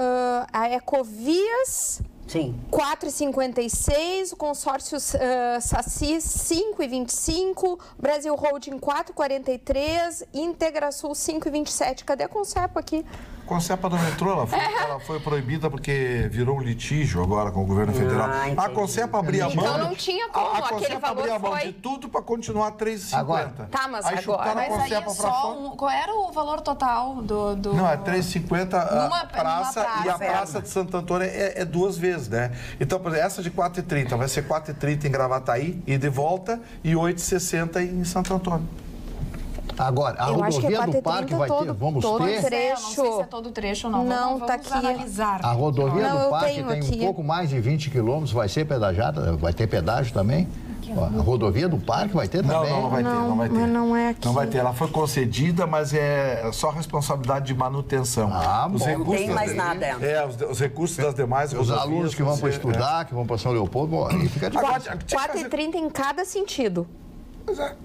a Ecovias, sim, 4,56, o consórcio Saci 5,25, Brasil Holding 4,43, Integrasul 5,27. Cadê a Concepa aqui? A Concepa não entrou, ela foi proibida porque virou um litígio agora com o governo federal. A Concepa abria mão. Então não tinha como, aquele valor abria mão foi de tudo para continuar 3,50. Tá, mas aí agora. Mas aí é só qual era o valor total do... Não, é 3,50 a praça e a Praça de Santo Antônio é duas vezes, né? Então, por exemplo, essa de 4,30 vai ser 4,30 em Gravataí e de volta e 8,60 em Santo Antônio. Agora, a rodovia do Parque vai ter, vamos ter... Trecho. Não sei se é todo o trecho ou não. Não, vamos tá aqui. Analisar. A rodovia do Parque tem um pouco mais de 20 quilômetros, vai ser pedagiada, vai ter pedágio também? A rodovia do Parque vai ter também? Não vai ter. Mas não é aqui. Não vai ter, ela foi concedida, mas é só responsabilidade de manutenção. Não tem mais nada. Os recursos das demais rodovias. Os alunos que vão para estudar, que vão para São Leopoldo, aí fica difícil. 4,30 em cada sentido.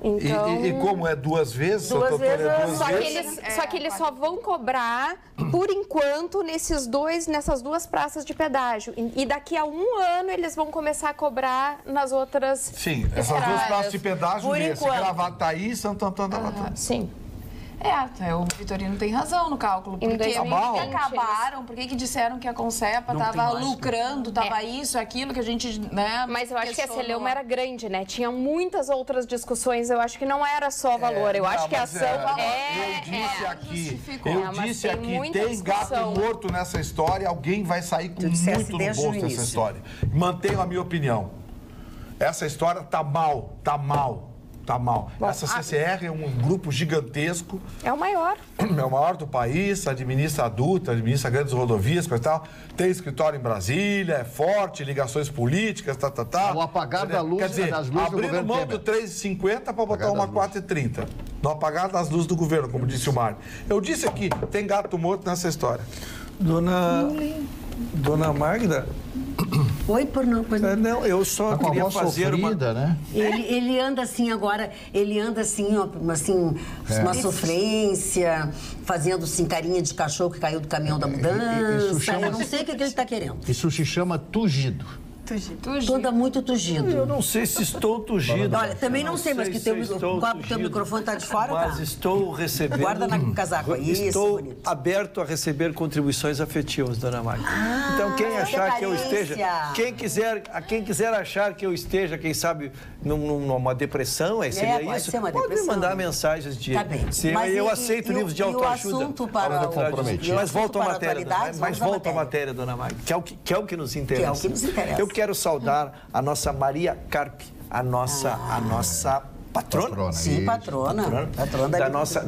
Então... E como é duas vezes, só que eles só vão cobrar, por enquanto, nessas duas praças de pedágio. E daqui a um ano eles vão começar a cobrar nas outras. Sim, essas duas praças de pedágio, Gravataí e Santo Antônio da Batalha. Sim. O Vitorino tem razão no cálculo. Por que acabaram? Por que disseram que a Concepa estava lucrando, estava isso, aquilo que a gente, né? Mas eu acho que a celeuma era grande, né? Tinha muitas outras discussões. Eu acho que não era só valor. Eu acho que a ação Eu disse aqui, tem gato morto nessa história, alguém vai sair com muito no bolso dessa história. Mantenho a minha opinião. Essa história tá mal. Bom, essa CCR é um grupo gigantesco. É o maior. É o maior do país, administra adulta, administra grandes rodovias, coisa e tal. Tem escritório em Brasília, é forte, ligações políticas, O apagar da luz, quer dizer, das luzes do governo mão do 3,50 para botar uma 4,30. No apagar das luzes do governo, como disse o Mário. Eu disse aqui, tem gato morto nessa história. Dona Magda... Oi, por não, pois não. Não, eu só queria fazer sofrida, né? Ele anda assim agora, uma sofrência, fazendo assim carinha de cachorro que caiu do caminhão da mudança. Eu não sei o que ele está querendo. Isso se chama tugido. Tu anda muito tugido. Eu não sei se estou tugido. Olha, também não sei, mas que teu microfone está de fora, mas estou recebendo... Guarda no casaco aí. Estou aberto a receber contribuições afetivas, Dona Magda. Então, quem achar que eu esteja... Quem quiser achar que eu esteja, quem sabe, numa depressão, seria isso, pode me mandar mensagens de... Tá bem. Eu aceito livros de autoajuda. Mas volta à matéria, Dona Magda, que é o que nos interessa. Que é o que nos interessa. Eu quero saudar a nossa Maria Carpe, a nossa patrona. Sim, patrona.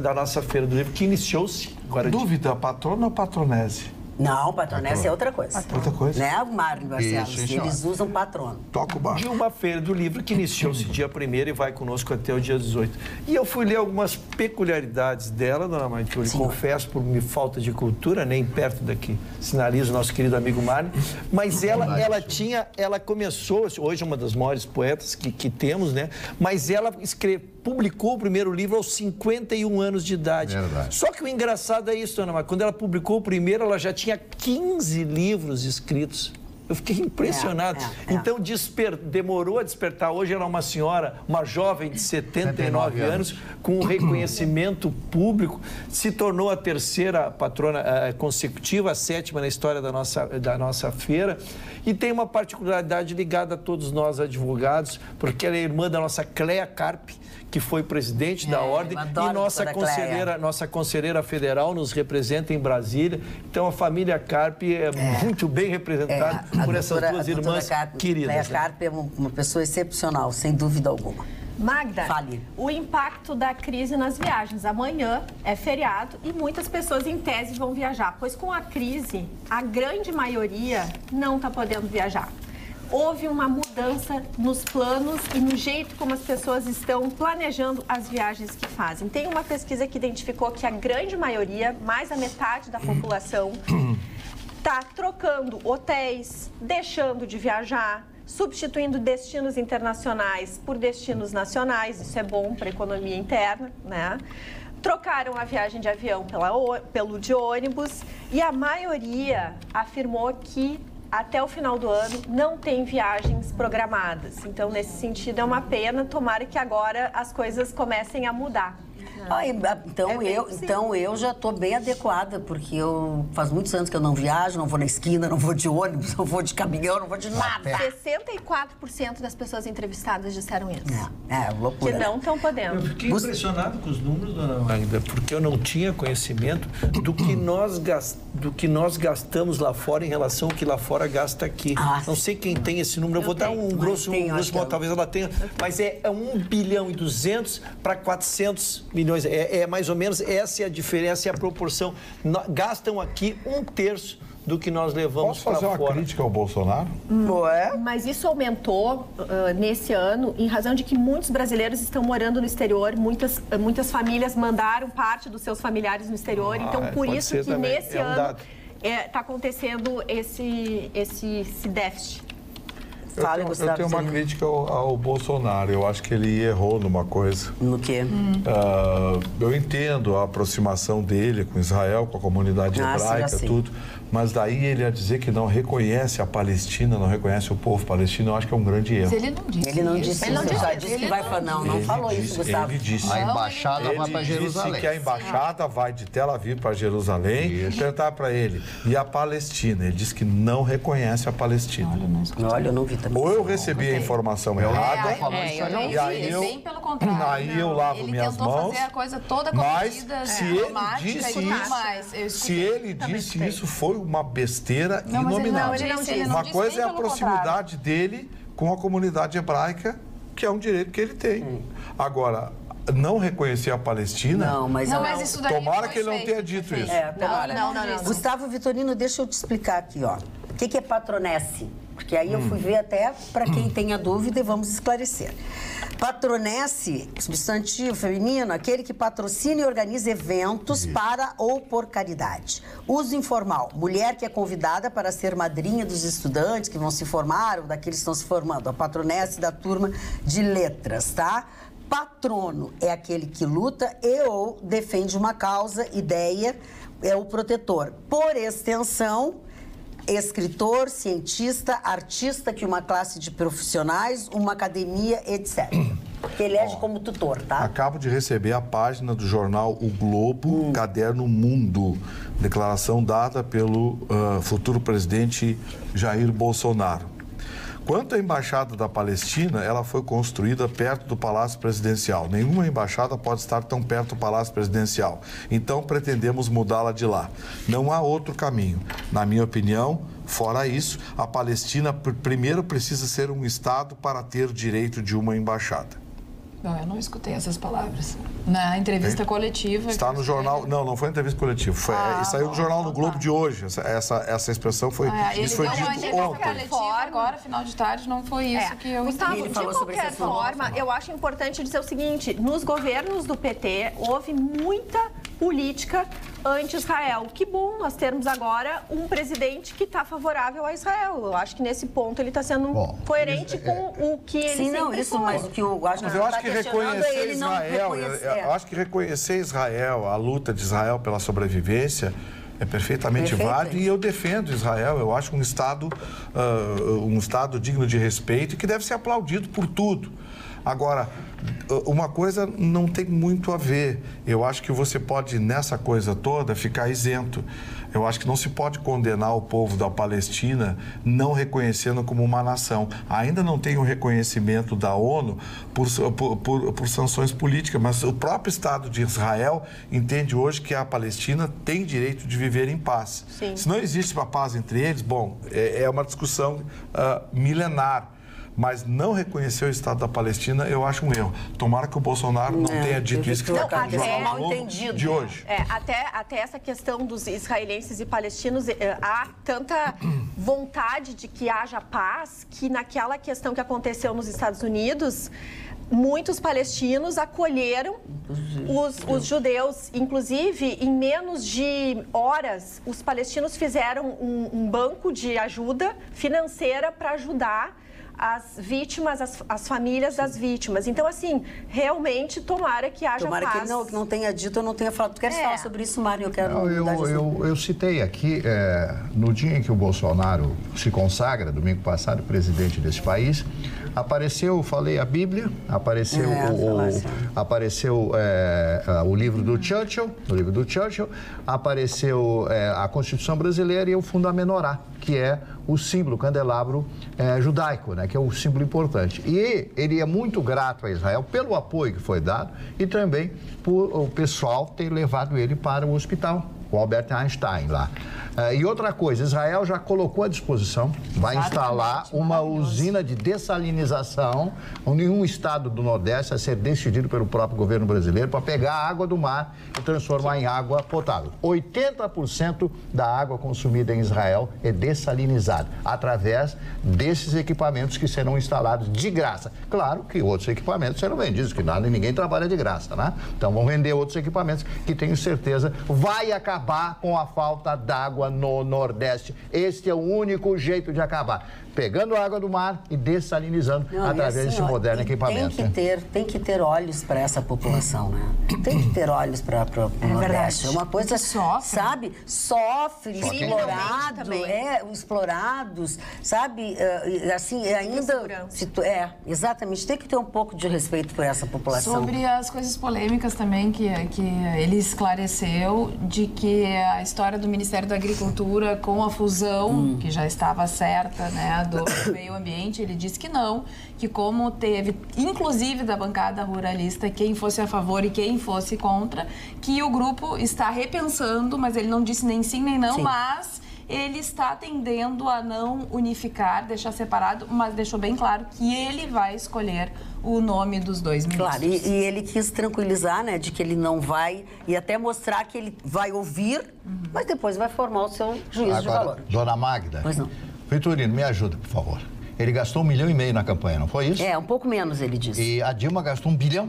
Da nossa Feira do Livro, que iniciou-se. Dúvida, patrona ou patronese? Não, patronese é outra coisa. Outra coisa. Né, Mário Barcelos? Eles usam patrono. Toca o barco. De uma Feira do Livro que iniciou-se dia 1º e vai conosco até o dia 18. E eu fui ler algumas peculiaridades dela, Dona Maria, que eu lhe confesso por minha falta de cultura, nem perto daqui sinaliza o nosso querido amigo Mário, mas ela começou, hoje é uma das maiores poetas que temos, né? Mas ela publicou o primeiro livro aos 51 anos de idade. Verdade. Só que o engraçado é isso, Dona Maria, quando ela publicou o primeiro, ela já tinha 15 livros escritos. Eu fiquei impressionado. Então, demorou a despertar. Hoje ela é uma senhora, uma jovem de 79 anos, com um reconhecimento público, se tornou a terceira patrona consecutiva, a 7ª na história da nossa feira, e tem uma particularidade ligada a todos nós advogados, porque ela é irmã da nossa Cléa Carpe, que foi presidente da Ordem, e nossa conselheira federal nos representa em Brasília. Então, a família Carpe é muito bem representada por essas duas irmãs queridas. Cléa Carpe é uma pessoa excepcional, sem dúvida alguma. Magda, o impacto da crise nas viagens. Amanhã é feriado e muitas pessoas, em tese, vão viajar, pois com a crise, a grande maioria não está podendo viajar. Houve uma mudança nos planos e no jeito como as pessoas estão planejando as viagens que fazem. Tem uma pesquisa que identificou que a grande maioria, mais da metade da população, está trocando hotéis, deixando de viajar, substituindo destinos internacionais por destinos nacionais. Isso é bom para a economia interna, né? Trocaram a viagem de avião pelo de ônibus e a maioria afirmou que até o final do ano não tem viagens programadas. Então, nesse sentido, é uma pena. Tomara que agora as coisas comecem a mudar. Então eu já estou bem adequada, porque faz muitos anos que eu não viajo, não vou na esquina, não vou de ônibus, não vou de caminhão, não vou de nada. 64% das pessoas entrevistadas disseram isso. Loucura. Que não estão podendo. Eu fiquei impressionado com os números, Dona Magda, porque eu não tinha conhecimento do que nós gastamos lá fora em relação ao que lá fora gasta aqui. Não sei quem tem esse número, eu vou dar um grosso talvez ela tenha, mas é 1 bilhão e 200 para 400 milhões. É mais ou menos essa é a diferença, é a proporção. Gastam aqui 1/3 do que nós levamos para fora. Posso fazer uma crítica ao Bolsonaro? Mas isso aumentou nesse ano em razão de que muitos brasileiros estão morando no exterior, muitas famílias mandaram parte dos seus familiares no exterior, então por isso que nesse ano está acontecendo esse déficit. Eu tenho uma crítica ao Bolsonaro. Eu acho que ele errou numa coisa. No quê? Eu entendo a aproximação dele com Israel, com a comunidade hebraica, tudo. Mas daí ele a dizer que não reconhece a Palestina, não reconhece o povo palestino, eu acho que é um grande erro. Mas ele não disse. Ele não disse. Ele não disse que vai falar. Não falou isso, Gustavo. Ele disse. A embaixada vai para Jerusalém. Ele disse que a embaixada vai de Tel Aviv para Jerusalém. Perguntar para ele. E a Palestina? Ele disse que não reconhece a Palestina. Olha, eu não vi também. Ou eu recebi a informação errada. E aí eu, bem pelo contrário. Aí eu lavo minhas mãos. Ele tentou fazer a coisa toda corrigida, se ele disse isso, foi uma besteira inominável. Uma coisa é a proximidade dele com a comunidade hebraica, que é um direito que ele tem. Agora, não reconhecer a Palestina... Não, mas isso daí tomara que ele não tenha dito isso. Não. Gustavo Vitorino, deixa eu te explicar aqui, ó. O que é patronesse? Porque aí eu fui ver até para quem tenha dúvida e vamos esclarecer. Patronesse, substantivo feminino, aquele que patrocina e organiza eventos para ou por caridade. Uso informal, mulher que é convidada para ser madrinha dos estudantes que vão se formar ou daqueles que estão se formando. A patronesse da turma de letras, tá? Patrono é aquele que luta e ou defende uma causa, ideia, é o protetor. Por extensão, escritor, cientista, artista, que uma classe de profissionais, uma academia, etc. Que elege como tutor, tá? Acabo de receber a página do jornal O Globo, Caderno Mundo. Declaração dada pelo futuro presidente Jair Bolsonaro. Quanto à Embaixada da Palestina, ela foi construída perto do Palácio Presidencial. Nenhuma embaixada pode estar tão perto do Palácio Presidencial. Então, pretendemos mudá-la de lá. Não há outro caminho. Na minha opinião, fora isso, a Palestina primeiro precisa ser um Estado para ter direito de uma embaixada. Não, eu não escutei essas palavras. Na entrevista coletiva... Está no jornal... Não foi entrevista coletiva. Saiu no jornal no Globo de hoje. Essa expressão foi... isso foi dito ontem. Agora, final de tarde, não foi isso que eu entendi. Gustavo, de qualquer forma, eu acho importante dizer o seguinte. Nos governos do PT, houve muita política anti-Israel. Que bom nós termos agora um presidente que está favorável a Israel. Eu acho que nesse ponto ele está sendo coerente com o que ele sempre foi. Mas o que eu acho que... Eu acho que reconhecer Israel, eu acho que reconhecer Israel, a luta de Israel pela sobrevivência, é perfeitamente válido e eu defendo Israel. Eu acho um Estado digno de respeito e que deve ser aplaudido por tudo. Agora, uma coisa não tem muito a ver. Eu acho que você pode, nessa coisa toda, ficar isento. Eu acho que não se pode condenar o povo da Palestina não reconhecendo como uma nação. Ainda não tem o reconhecimento da ONU por sanções políticas, mas o próprio Estado de Israel entende hoje que a Palestina tem direito de viver em paz. Sim. Se não existe a paz entre eles, bom, é uma discussão milenar. Mas não reconhecer o Estado da Palestina, eu acho um erro. Tomara que o Bolsonaro não tenha dito isso que está no jornal de hoje. Até essa questão dos israelenses e palestinos, há tanta vontade de que haja paz que naquela questão que aconteceu nos Estados Unidos, muitos palestinos acolheram os judeus. Inclusive, em menos de horas, os palestinos fizeram um banco de ajuda financeira para ajudar as vítimas, as famílias das vítimas. Então, assim, realmente, tomara que haja paz. Tomara que ele não tenha dito ou não tenha falado. Tu queres falar sobre isso, Mário? Eu quero... Eu citei aqui, no dia em que o Bolsonaro se consagra, domingo passado, presidente desse país, apareceu, falei a Bíblia, apareceu o livro do Churchill, apareceu a Constituição Brasileira e o Fundamentorá, que é o símbolo, o candelabro judaico, né, que é um símbolo importante. E ele é muito grato a Israel pelo apoio que foi dado e também por o pessoal ter levado ele para o hospital, o Albert Einstein lá. E outra coisa, Israel já colocou à disposição, vai instalar uma usina de dessalinização em nenhum estado do Nordeste a ser decidido pelo próprio governo brasileiro para pegar a água do mar e transformar em água potável. 80% da água consumida em Israel é dessalinizada através desses equipamentos que serão instalados de graça. Claro que outros equipamentos serão vendidos, que nada, ninguém trabalha de graça, né? Então vão vender outros equipamentos que tenho certeza vai acabar com a falta d'água no Nordeste. Este é o único jeito de acabar. pegando a água do mar e dessalinizando através desse moderno equipamento. Tem que ter olhos para essa população, né? Tem que ter olhos para o Nordeste. É uma coisa, sabe? Sofre, explorados, sabe? Assim, ainda... exatamente. Tem que ter um pouco de respeito por essa população. Sobre as coisas polêmicas também que ele esclareceu, de que a história do Ministério da Agricultura com a fusão, que já estava certa, né, do meio ambiente, ele disse que não, que como teve, inclusive da bancada ruralista, quem fosse a favor e quem fosse contra, que o grupo está repensando, mas ele não disse nem sim nem não, mas ele está tendendo a não unificar, deixar separado, mas deixou bem claro que ele vai escolher o nome dos dois ministros. Claro, e ele quis tranquilizar, né, de que ele não vai, e até mostrar que ele vai ouvir, mas depois vai formar o seu juízo de valor. Dona Magda, pois não. Vitorino, me ajuda, por favor. Ele gastou 1,5 milhão na campanha, não foi isso? Um pouco menos, ele disse. E a Dilma gastou 1 bilhão?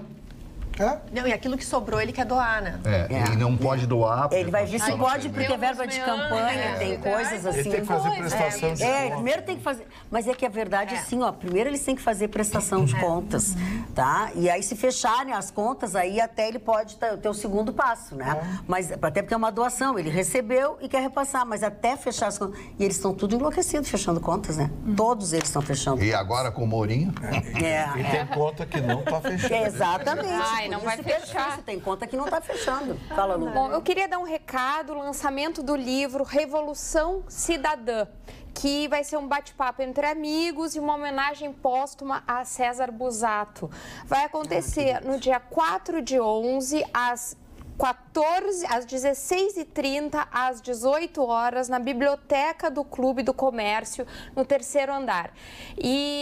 Não, e aquilo que sobrou ele quer doar, né? Ele não pode doar. Ele vai ver se pode, porque é verba de campanha, tem coisas assim. Ele tem que fazer prestação de contas. Primeiro tem que fazer. Mas é que a verdade é assim, ó. Primeiro eles têm que fazer prestação de contas, tá? E aí se fecharem as contas, aí até ele pode ter o segundo passo, né? Mas até porque é uma doação, ele recebeu e quer repassar, mas até fechar as contas. E eles estão tudo enlouquecidos fechando contas, né? Todos eles estão fechando. E agora com o Mourinho? E tem conta que não está fechando. Exatamente. Não vai fechar. Tem conta que não está fechando. Fala, Lu. Bom, eu queria dar um recado, o lançamento do livro Revolução Cidadã, que vai ser um bate-papo entre amigos e uma homenagem póstuma a César Busato. Vai acontecer no dia 4/11, às 16h30 às 18 horas na biblioteca do Clube do Comércio, no 3º andar.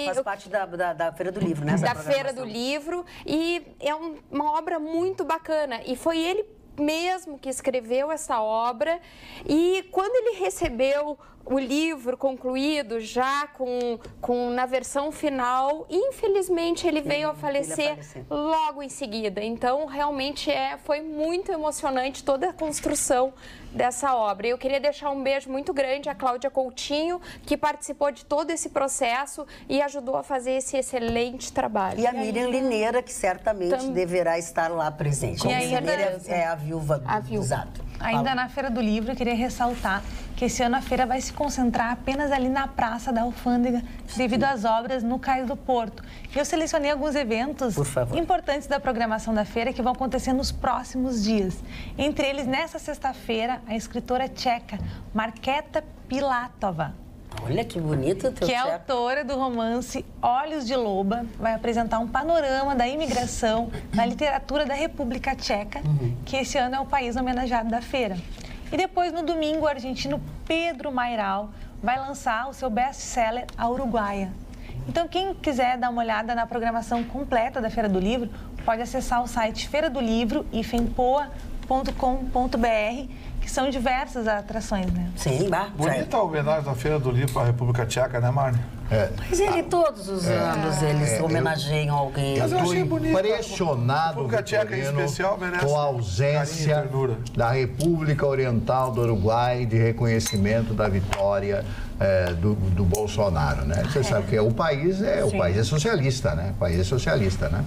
Faz parte da Feira do Livro, né? Da Feira do Livro, e é uma obra muito bacana. E foi ele mesmo que escreveu essa obra, e quando ele recebeu o livro concluído, já na versão final, infelizmente ele veio a falecer logo em seguida. Então, realmente foi muito emocionante toda a construção dessa obra. Eu queria deixar um beijo muito grande à Cláudia Coutinho, que participou de todo esse processo e ajudou a fazer esse excelente trabalho. E a Miriam Lineira, que certamente deverá estar lá presente. A Lineira é a viúva do Busato. Ainda na Feira do Livro, eu queria ressaltar que esse ano a feira vai se concentrar apenas ali na Praça da Alfândega, devido às obras no Cais do Porto. E eu selecionei alguns eventos importantes da programação da feira que vão acontecer nos próximos dias. Entre eles, nessa sexta-feira, a escritora tcheca Markéta Pilatova. Olha que bonito o teu que é autora do romance Olhos de Loba, vai apresentar um panorama da imigração na literatura da República Tcheca, que esse ano é o país homenageado da feira. E depois, no domingo, o argentino Pedro Mairal vai lançar o seu best-seller A Uruguaia. Então, quem quiser dar uma olhada na programação completa da Feira do Livro, pode acessar o site feiradolivro.com.br, que são diversas atrações, né? Sim, bonita a homenagem da Feira do Livro à República Tcheca, né, Marne? Mas todos os anos eles homenageiam alguém. Mas eu achei bonito. Impressionado, com a ausência da República Oriental do Uruguai de reconhecimento da vitória do Bolsonaro, né? Você sabe que o país é socialista, né? O país é socialista, né?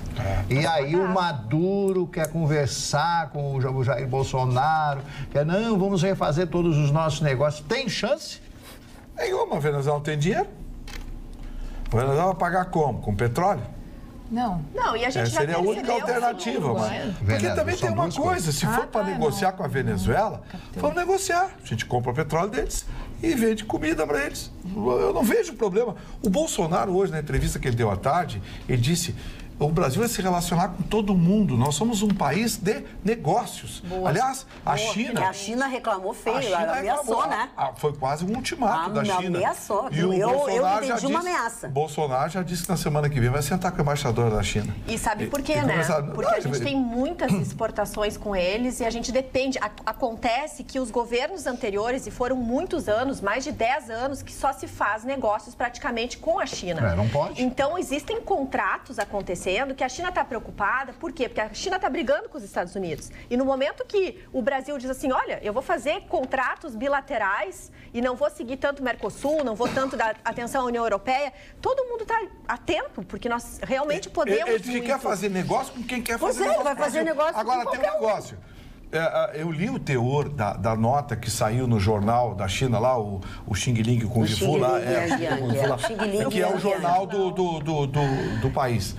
E aí o Maduro quer conversar com o Jair Bolsonaro, não, vamos refazer todos os nossos negócios. Tem chance? Nenhuma. A Venezuela não tem dinheiro. A Venezuela vai pagar como? Com petróleo? Não, e a gente já seria a única alternativa, mas... Porque também tem uma coisa, se for para negociar com a Venezuela, vamos negociar. A gente compra o petróleo deles e vende comida para eles. Eu não vejo problema. O Bolsonaro, hoje, na entrevista que ele deu à tarde, ele disse: o Brasil vai se relacionar com todo mundo. Nós somos um país de negócios. Aliás, a China... A China reclamou feio, ela ameaçou, né? Foi quase um ultimato da China. Ameaçou. E eu entendi uma ameaça. Bolsonaro já disse que na semana que vem vai sentar com a embaixadora da China. E sabe por quê, né? Porque a gente tem muitas exportações com eles e a gente depende... Acontece que os governos anteriores, e foram muitos anos, mais de 10 anos, que só se faz negócios praticamente com a China. Não pode. Então, existem contratos acontecendo dizendo que a China está preocupada, por quê? Porque a China está brigando com os Estados Unidos. E no momento que o Brasil diz assim, olha, eu vou fazer contratos bilaterais e não vou seguir tanto o Mercosul, não vou tanto dar atenção à União Europeia, todo mundo está atento, porque nós realmente podemos Ele quer fazer negócio com quem quer fazer negócio. Vai fazer negócio Agora tem um negócio. Eu li o teor da nota que saiu no jornal da China lá, o Xing Ling com o Gifu lá, que é o jornal do país.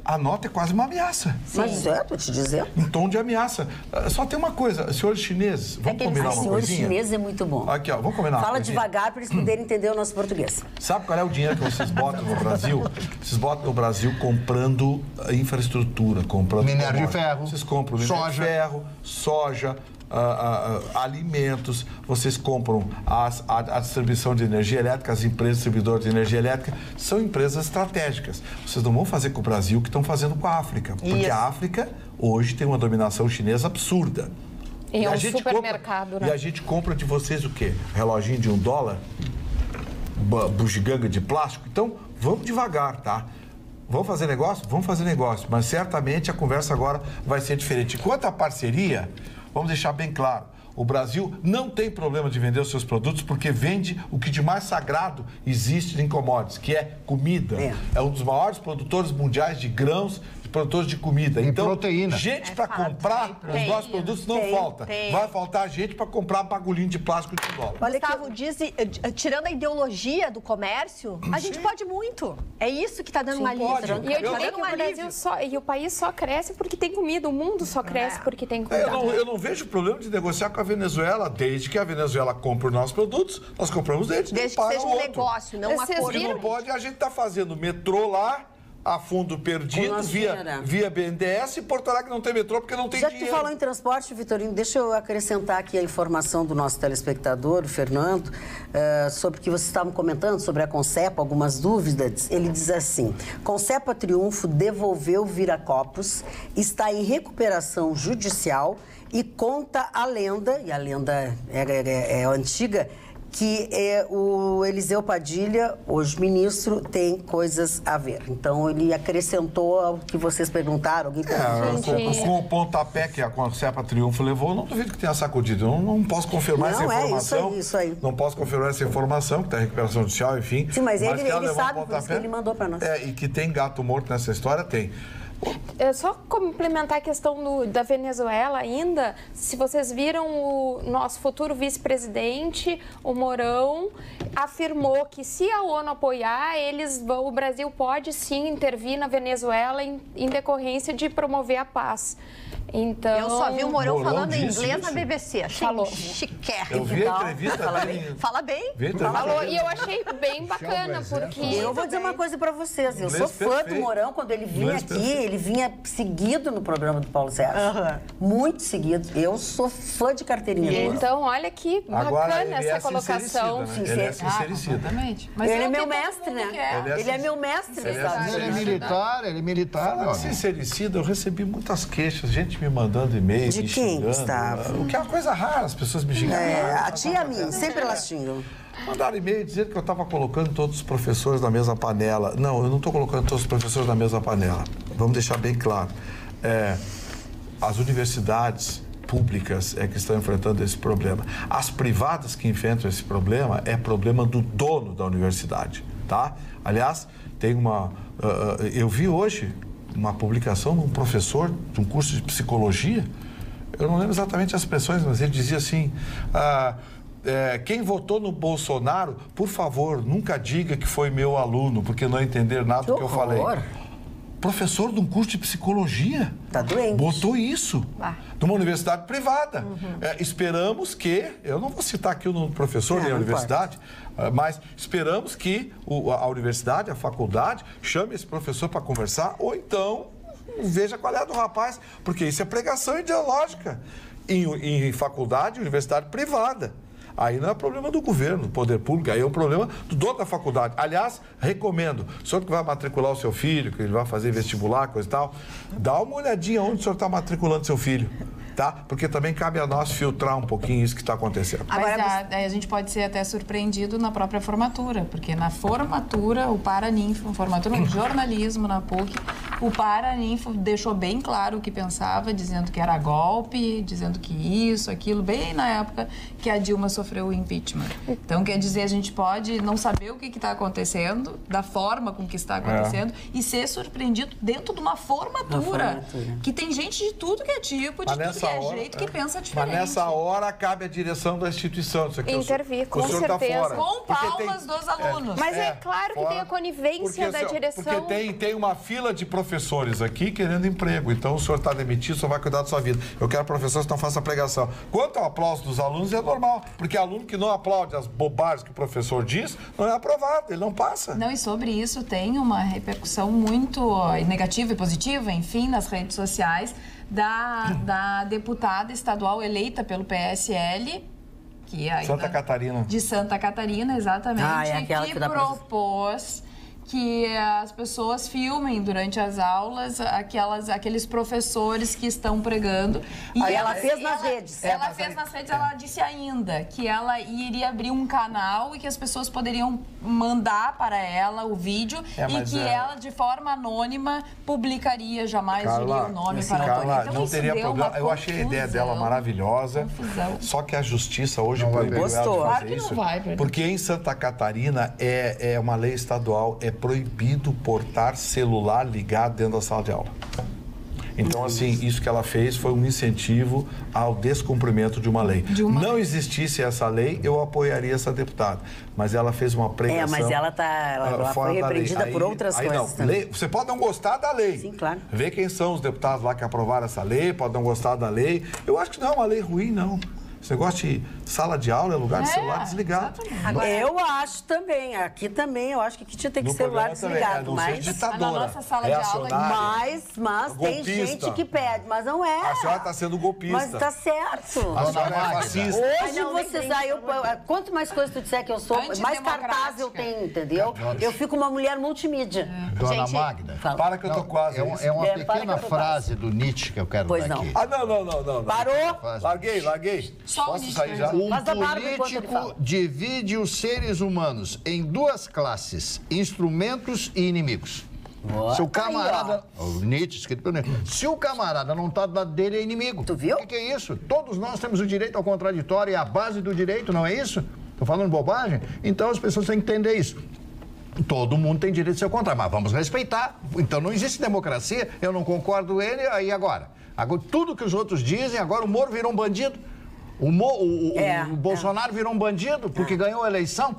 A nota é quase uma ameaça. Mas tô te dizendo. Em tom de ameaça. Só tem uma coisa, senhores chineses, vamos combinar uma coisinha? Senhores chineses é muito bom. Aqui, ó, vamos combinar uma Fala coisinha. devagar para eles poderem entender o nosso português. Sabe qual é o dinheiro que vocês botam no Brasil? Vocês botam no Brasil comprando infraestrutura, comprando... Minério de ferro. Vocês compram minério de ferro, soja, alimentos, vocês compram a distribuição de energia elétrica, as empresas distribuidoras de energia elétrica são empresas estratégicas. Vocês não vão fazer com o Brasil o que estão fazendo com a África, porque a África hoje tem uma dominação chinesa absurda. E é um supermercado, né? E a gente compra de vocês o quê? Reloginho de $1? Bugiganga de plástico? Então, vamos devagar, tá? Vamos fazer negócio? Vamos fazer negócio, mas certamente a conversa agora vai ser diferente. Quanto à parceria, vamos deixar bem claro, o Brasil não tem problema de vender os seus produtos porque vende o que de mais sagrado existe em commodities, que é comida. É um dos maiores produtores mundiais de grãos, produtores de comida. E então, proteína. gente para comprar os nossos produtos não falta. Vai faltar gente para comprar bagulhinho de plástico de $1. Gustavo, tirando a ideologia do comércio, a gente pode muito. É isso que está dando uma lista. E eu diria que o Brasil e o país só cresce porque tem comida. O mundo só cresce porque tem comida. Eu não vejo problema de negociar com a Venezuela, desde que a Venezuela compre os nossos produtos, nós compramos deles. Desde que seja um negócio, não um acordo. O que não pode, a gente está fazendo metrô lá, a fundo perdido, via BNDES, e Porto Alegre não tem metrô porque não tem dinheiro. Já que tu falou em transporte, Vitorino, deixa eu acrescentar aqui a informação do nosso telespectador, o Fernando, sobre o que vocês estavam comentando sobre a Concepa, algumas dúvidas. Ele diz assim, Concepa Triunfo devolveu Viracopos, está em recuperação judicial e conta a lenda, e a lenda é antiga, que o Eliseu Padilha, hoje ministro, tem coisas a ver. Então, ele acrescentou ao que vocês perguntaram. Com o pontapé que a Concepa Triunfo levou, eu não duvido que tenha sacudido. Eu não posso confirmar essa informação. Isso aí. Não posso confirmar essa informação, que está em recuperação judicial, enfim. Sim, mas ele sabe, por isso que ele mandou para nós. E que tem gato morto nessa história, tem. Só complementar a questão da Venezuela ainda, se vocês viram o nosso futuro vice-presidente, o Mourão, afirmou que se a ONU apoiar, o Brasil pode sim intervir na Venezuela em decorrência de promover a paz. Então, eu só vi o Mourão falando em inglês na BBC. Achei chiquérrimo. Eu vi a entrevista dele. Fala bem. Falou, e eu achei bem bacana, porque... Eu vou dizer uma coisa para vocês. Eu sou fã do Mourão. Quando ele vinha aqui, ele vinha seguido no programa do Paulo Sérgio. Muito seguido. Eu sou fã de carteirinha. Então, olha que bacana essa colocação. Né? Ele é sincericida. Exatamente. Mas ele é meu mestre, né? Ele é meu mestre. Ele é militar. Sincericida, eu recebi muitas queixas. Gente me mandando e-mail, de quem, Gustavo? O que é uma coisa rara, as pessoas me xingam. A tia e a mim, sempre elas xingam. Mandaram e-mail dizendo que eu estava colocando todos os professores na mesma panela. Não, eu não estou colocando todos os professores na mesma panela. Vamos deixar bem claro. As universidades públicas que estão enfrentando esse problema. As privadas que enfrentam esse problema é problema do dono da universidade, tá? Aliás, tem eu vi hoje uma publicação de um professor de um curso de psicologia, eu não lembro exatamente as expressões, mas ele dizia assim, quem votou no Bolsonaro, por favor, nunca diga que foi meu aluno, porque não entender nada do que eu falei. Professor de um curso de psicologia. Tá doente. Botou isso numa universidade privada. Esperamos que, eu não vou citar aqui o nome do professor nem a universidade, mas esperamos que a universidade, a faculdade, chame esse professor para conversar, ou então veja qual é a do rapaz, porque isso é pregação ideológica em faculdade, universidade privada. Aí não é problema do governo, do poder público, aí é um problema do dono da faculdade. Aliás, recomendo, o senhor que vai matricular o seu filho, que ele vai fazer vestibular, coisa e tal, dá uma olhadinha onde o senhor está matriculando seu filho. tá? Porque também cabe a nós filtrar um pouquinho isso que está acontecendo. Mas a gente pode ser até surpreendido na própria formatura, porque na formatura, o Paraninfo, formatura em jornalismo na PUC, o Paraninfo deixou bem claro o que pensava, dizendo que era golpe, dizendo que isso, aquilo, bem na época que a Dilma sofreu o impeachment. Então, quer dizer, a gente pode não saber o que está acontecendo, da forma com que está acontecendo, e ser surpreendido dentro de uma formatura, que tem gente de tudo que é tipo, de tudo que é jeito, que pensa diferente. Mas nessa hora cabe a direção da instituição. Isso aqui intervir, com certeza. Tá fora. Com palmas dos alunos. Mas é claro que tem a conivência da direção. Porque tem uma fila de professores aqui querendo emprego. Então, o senhor está demitido, só vai cuidar da sua vida. Eu quero professores que não façam pregação. Quanto ao aplauso dos alunos, é normal. Porque aluno que não aplaude as bobagens que o professor diz, não é aprovado, ele não passa. Não, e sobre isso tem uma repercussão muito negativa e positiva, enfim, nas redes sociais, da deputada estadual eleita pelo PSL, que é Santa Catarina. De Santa Catarina, exatamente, que propôs que as pessoas filmem durante as aulas aqueles professores que estão pregando. E ela fez nas redes. Ela fez nas redes, ela disse ainda que ela iria abrir um canal e que as pessoas poderiam mandar para ela o vídeo e que ela, de forma anônima, publicaria, jamais diria o nome para Carla, então, não teria problema. Eu achei a ideia dela maravilhosa, só que a justiça hoje proibiu ela de fazer isso. Porque em Santa Catarina é uma lei estadual, é proibido portar celular ligado dentro da sala de aula. Então, assim, isso que ela fez foi um incentivo ao descumprimento de uma lei. Não existisse essa lei, eu apoiaria essa deputada. Mas ela fez uma pregação... mas ela foi repreendida por outras coisas também. Você pode não gostar da lei. Sim, claro. Vê quem são os deputados lá que aprovaram essa lei, pode não gostar da lei. Eu acho que não é uma lei ruim, não. Esse negócio de sala de aula é lugar de celular desligado. Agora, eu acho também, aqui também, eu acho que aqui tinha que ter celular desligado. Mas na nossa sala de aula... Mas tem gente que pede, mas não é. A senhora está sendo golpista. Mas está certo. A senhora é fascista. Hoje vocês aí, quanto mais coisa tu disser que eu sou, mais cartaz eu tenho, entendeu? Eu fico uma mulher multimídia. Dona Magda, para que eu tô quase. É uma pequena frase do Nietzsche que eu quero dar aqui. Ah, não. Parou? Larguei. Posso sair já? Um político divide os seres humanos em duas classes, instrumentos e inimigos. Se o camarada... O Nietzsche, escrito pelo Nietzsche. Se o camarada não está do lado dele, é inimigo. Tu viu? O que é isso? Todos nós temos o direito ao contraditório e a base do direito, não é isso? Estou falando bobagem? Então as pessoas têm que entender isso. Todo mundo tem direito de ser contrário, mas vamos respeitar. Então não existe democracia, eu não concordo com ele, aí agora? Tudo que os outros dizem, agora o Moro virou um bandido. O Bolsonaro virou um bandido porque ganhou a eleição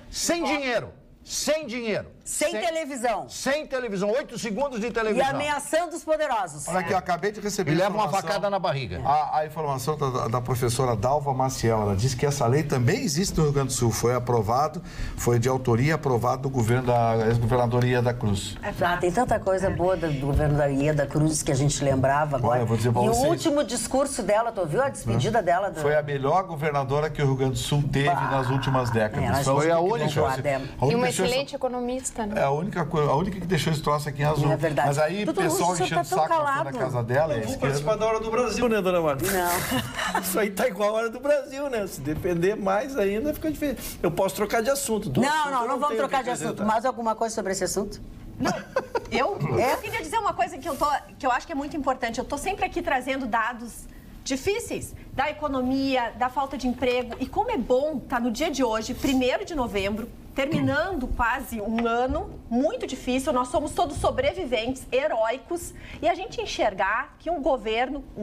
sem dinheiro. Sem dinheiro. Sem televisão. Sem televisão. 8 segundos de televisão. E ameaçando os poderosos. Olha aqui, eu acabei de receber e leva uma facada na barriga. A informação da professora Dalva Maciel. Ela disse que essa lei também existe no Rio Grande do Sul. Foi aprovado, foi de autoria aprovado do governo da ex-governadora Ieda Cruz. Tem tanta coisa boa do governo da Ieda Cruz que a gente lembrava agora. Olha, eu vou dizer pra vocês. O último discurso dela, tu ouviu a despedida dela? Foi a melhor governadora que o Rio Grande do Sul teve nas últimas décadas. Foi a única. E uma excelente economista, né? É a única que deixou esse troço aqui em azul. É verdade. Mas aí o pessoal enchendo o saco na casa dela. Vamos participar da Hora do Brasil, né, dona Marta? Não. Isso aí tá igual a Hora do Brasil, né? Se depender mais ainda, fica difícil. Eu posso trocar de assunto. Não vamos trocar de assunto. Mais alguma coisa sobre esse assunto? Não, eu queria dizer uma coisa que eu acho que é muito importante. Eu estou sempre aqui trazendo dados difíceis da economia, da falta de emprego. E como é bom estar no dia de hoje, 1º de novembro, terminando quase um ano muito difícil, nós somos todos sobreviventes, heróicos, e a gente enxergar que um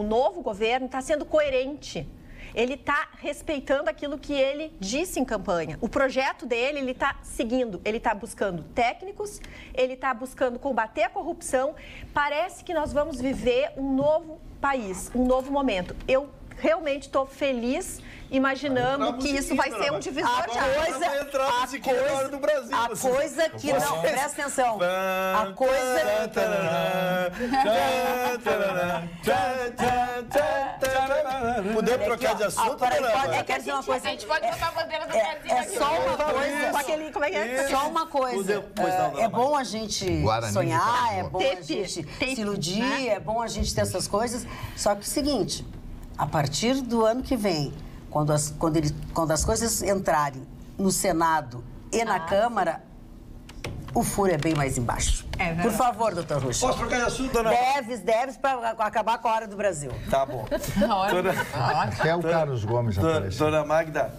novo governo, está sendo coerente. Ele está respeitando aquilo que ele disse em campanha. O projeto dele, ele está seguindo, ele está buscando técnicos, ele está buscando combater a corrupção. Parece que nós vamos viver um novo país, um novo momento. Eu realmente estou feliz imaginando que isso vai ser um divisor de águas. A coisa que não... Presta atenção. A coisa... Podemos trocar de assunto, quer dizer uma coisa. A gente pode botar a bandeira do Brasil aqui. Só uma coisa. Aquele, como é que é? Só uma coisa. É bom a gente sonhar, é bom a gente se iludir, é bom a gente ter essas coisas. Só que é o seguinte, a partir do ano que vem, quando as coisas entrarem no Senado e na Câmara, o furo é bem mais embaixo. Por favor, doutor Russo. Posso trocar de assunto, dona? Deves para acabar com a hora do Brasil. Tá bom. Até o Carlos Gomes apareceu. Dona Magda,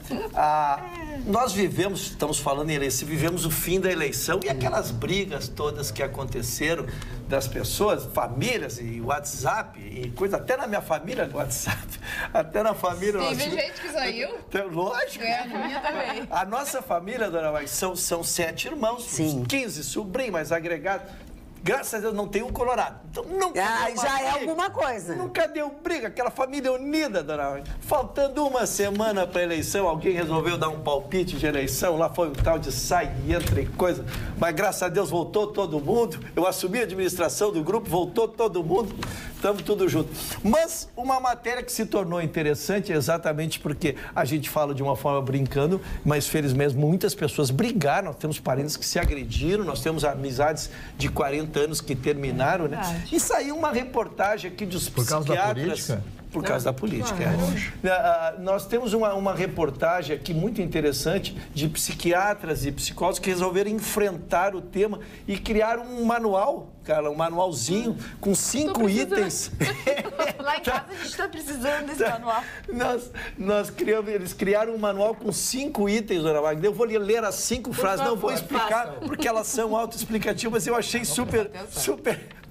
nós estamos falando em eleição, vivemos o fim da eleição e aquelas brigas todas que aconteceram das pessoas, famílias e WhatsApp e coisa, até na minha família no WhatsApp, até na família... Teve gente que saiu? Lógico. A minha também. A nossa família, dona Magda, são 7 irmãos, 15 sobrinhos, mais agregados. Graças a Deus não tem um colorado. Então nunca já é alguma coisa. Nunca deu briga, aquela família unida, dona Magda. Faltando uma semana para a eleição, alguém resolveu dar um palpite de eleição, lá foi um tal de sai e entra e coisa. Mas graças a Deus voltou todo mundo. Eu assumi a administração do grupo, voltou todo mundo. Estamos tudo junto. Mas uma matéria que se tornou interessante exatamente porque a gente fala de uma forma brincando, mas felizmente muitas pessoas brigaram. Nós temos parentes que se agrediram, nós temos amizades de 40 anos que terminaram, né? E saiu uma reportagem aqui dos psiquiatras... Por causa da política? Por causa da política, Nós temos uma reportagem aqui muito interessante de psiquiatras e psicólogos que resolveram enfrentar o tema e criaram um manual, cara, um manualzinho com 5 itens. Lá em casa a gente está precisando desse manual. Eles criaram um manual com 5 itens, dona Magda. Eu vou ler as 5 frases, não vou explicar, porque elas são autoexplicativas, eu achei super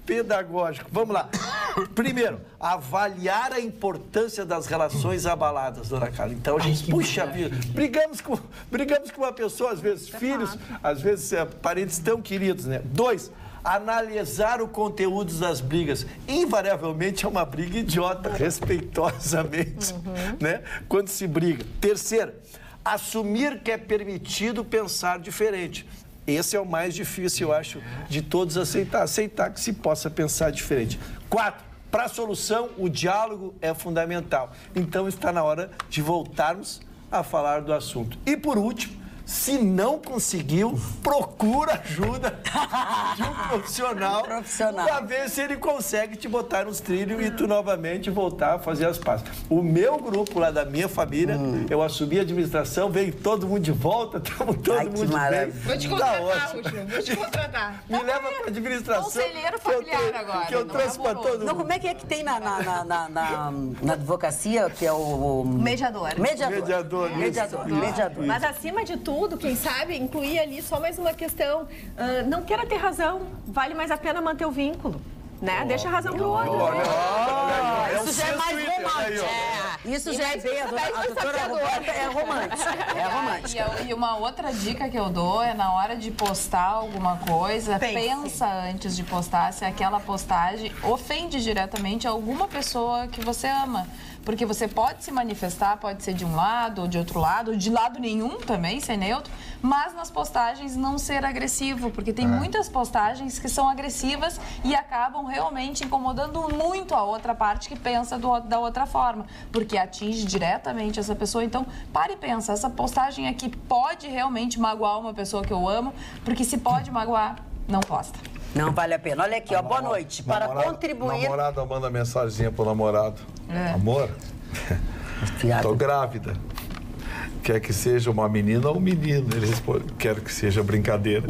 pedagógico. Vamos lá. Primeiro, avaliar a importância das relações abaladas, dona Carla. Então, a gente, puxa vida, brigamos com uma pessoa, às vezes filhos, às vezes parentes tão queridos, né? 2, analisar o conteúdo das brigas. Invariavelmente é uma briga idiota, respeitosamente, né? Quando se briga. 3, assumir que é permitido pensar diferente. Esse é o mais difícil, eu acho, de todos aceitar que se possa pensar diferente. 4, para a solução, o diálogo é fundamental. Então, está na hora de voltarmos a falar do assunto. E, por último, se não conseguiu, procura ajuda de um profissional para ver se ele consegue te botar nos trilhos e tu novamente voltar a fazer as pazes. O meu grupo lá da minha família, eu assumi a administração, veio todo mundo de volta, estamos todo mundo de bem. Vou te contratar, Último, vou te contratar. Me leva para a administração. Conselheiro familiar agora. Que eu trouxe para todo mundo. Não, como é que tem na advocacia, que é o... Mediador. Mediador. Mas acima de tudo, quem sabe, incluir ali só mais uma questão. Não queira ter razão, vale mais a pena manter o vínculo. Né? Deixa a razão pro outro. Isso já é mais romântico. Isso já é bem. A doutora Roberta é romântica. E uma outra dica que eu dou é na hora de postar alguma coisa, pensa antes de postar se aquela postagem ofende diretamente alguma pessoa que você ama. Porque você pode se manifestar, pode ser de um lado ou de outro lado, ou de lado nenhum também, ser neutro, mas nas postagens não ser agressivo, porque tem muitas postagens que são agressivas e acabam realmente incomodando muito a outra parte que pensa da outra forma, porque atinge diretamente essa pessoa. Então, pare e pensa, essa postagem aqui pode realmente magoar uma pessoa que eu amo, porque se pode magoar, não posta. Não vale a pena. Olha aqui, ó, boa noite. Para contribuir... Namorada manda mensagenzinha pro namorado. Amor, tô grávida. Quer que seja uma menina ou um menino? Ele responde, quero que seja brincadeira.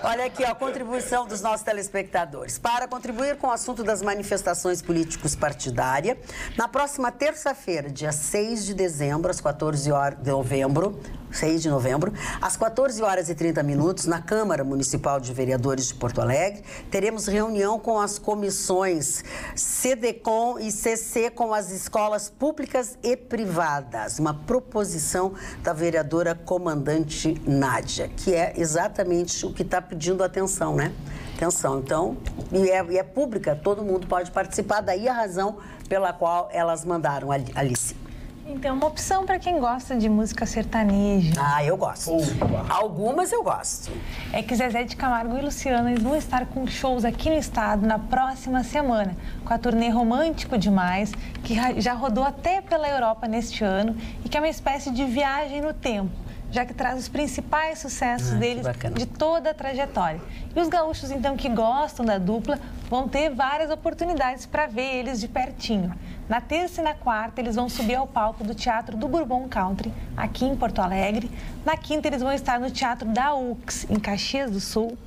Olha aqui, ó, a contribuição dos nossos telespectadores. Para contribuir com o assunto das manifestações políticos partidárias, na próxima terça-feira, dia 6 de dezembro, às 14 horas de novembro, 6 de novembro, às 14 horas e 30 minutos, na Câmara Municipal de Vereadores de Porto Alegre, teremos reunião com as comissões CDCOM e CC com as escolas públicas e privadas. Uma proposição da vereadora comandante Nádia, que é exatamente o que está pedindo atenção, né? Atenção, então, e é pública, todo mundo pode participar, daí a razão pela qual elas mandaram, Alice. Então, uma opção para quem gosta de música sertaneja. Ah, eu gosto. Algumas eu gosto. É que Zezé de Camargo e Luciano eles vão estar com shows aqui no estado na próxima semana, com a turnê Romântico Demais, que já rodou até pela Europa neste ano e que é uma espécie de viagem no tempo, já que traz os principais sucessos deles de toda a trajetória. E os gaúchos, então, que gostam da dupla, vão ter várias oportunidades para ver eles de pertinho. Na terça e na quarta, eles vão subir ao palco do Teatro do Bourbon Country, aqui em Porto Alegre. Na quinta, eles vão estar no Teatro da UX, em Caxias do Sul.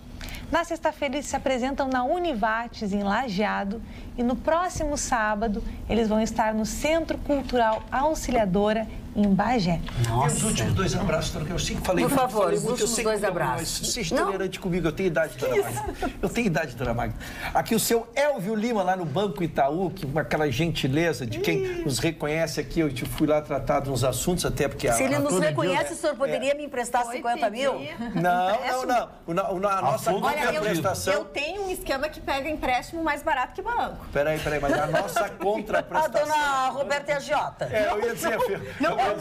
Na sexta-feira, eles se apresentam na Univates, em Lajeado. E no próximo sábado, eles vão estar no Centro Cultural Auxiliadora, em Bagé. Nossa. E os últimos 2 abraços, eu sempre falei. Por favor, falei os últimos 2 abraços. Seja tolerante comigo, eu tenho idade, dona Magda. Eu tenho idade, dona Magda. Aqui o seu Elvio Lima, lá no Banco Itaú, que aquela gentileza de quem nos reconhece aqui, eu fui lá tratar de uns assuntos, até porque... Se ele nos reconhece, o senhor poderia me emprestar 50 mil? Não. A nossa contraprestação... Eu tenho um esquema que pega empréstimo mais barato que banco. Peraí, mas a nossa contraprestação... A dona Roberta é agiota. Eu ia dizer...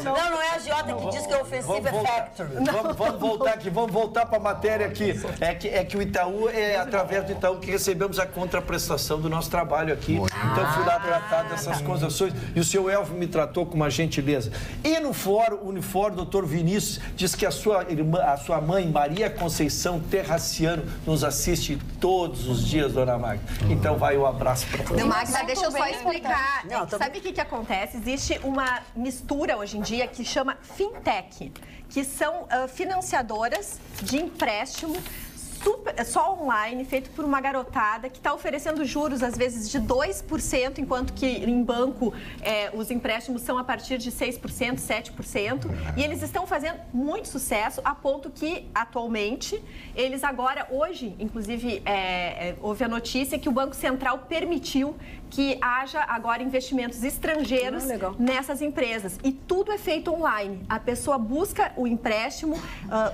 Não é a agiota que diz que é ofensiva, é factory. Vamos voltar aqui, vamos voltar para a matéria aqui. É que o Itaú, através do Itaú, que recebemos a contraprestação do nosso trabalho aqui. Então, fui lá tratar dessas concessões e o seu Elvio me tratou com uma gentileza. E no fórum, o doutor Vinícius diz que a sua mãe, Maria Conceição Terraciano, nos assiste todos os dias, dona Magda. Então, vai o abraço para você. Magda, deixa eu só explicar. Sabe o que acontece? Existe uma mistura hoje em dia que chama fintech, que são financiadoras de empréstimo só online, feito por uma garotada que está oferecendo juros, às vezes, de 2%, enquanto que em banco os empréstimos são a partir de 6%, 7%. E eles estão fazendo muito sucesso, a ponto que, atualmente, eles agora, hoje, inclusive, houve a notícia que o Banco Central permitiu que haja agora investimentos estrangeiros nessas empresas. E tudo é feito online. A pessoa busca o empréstimo,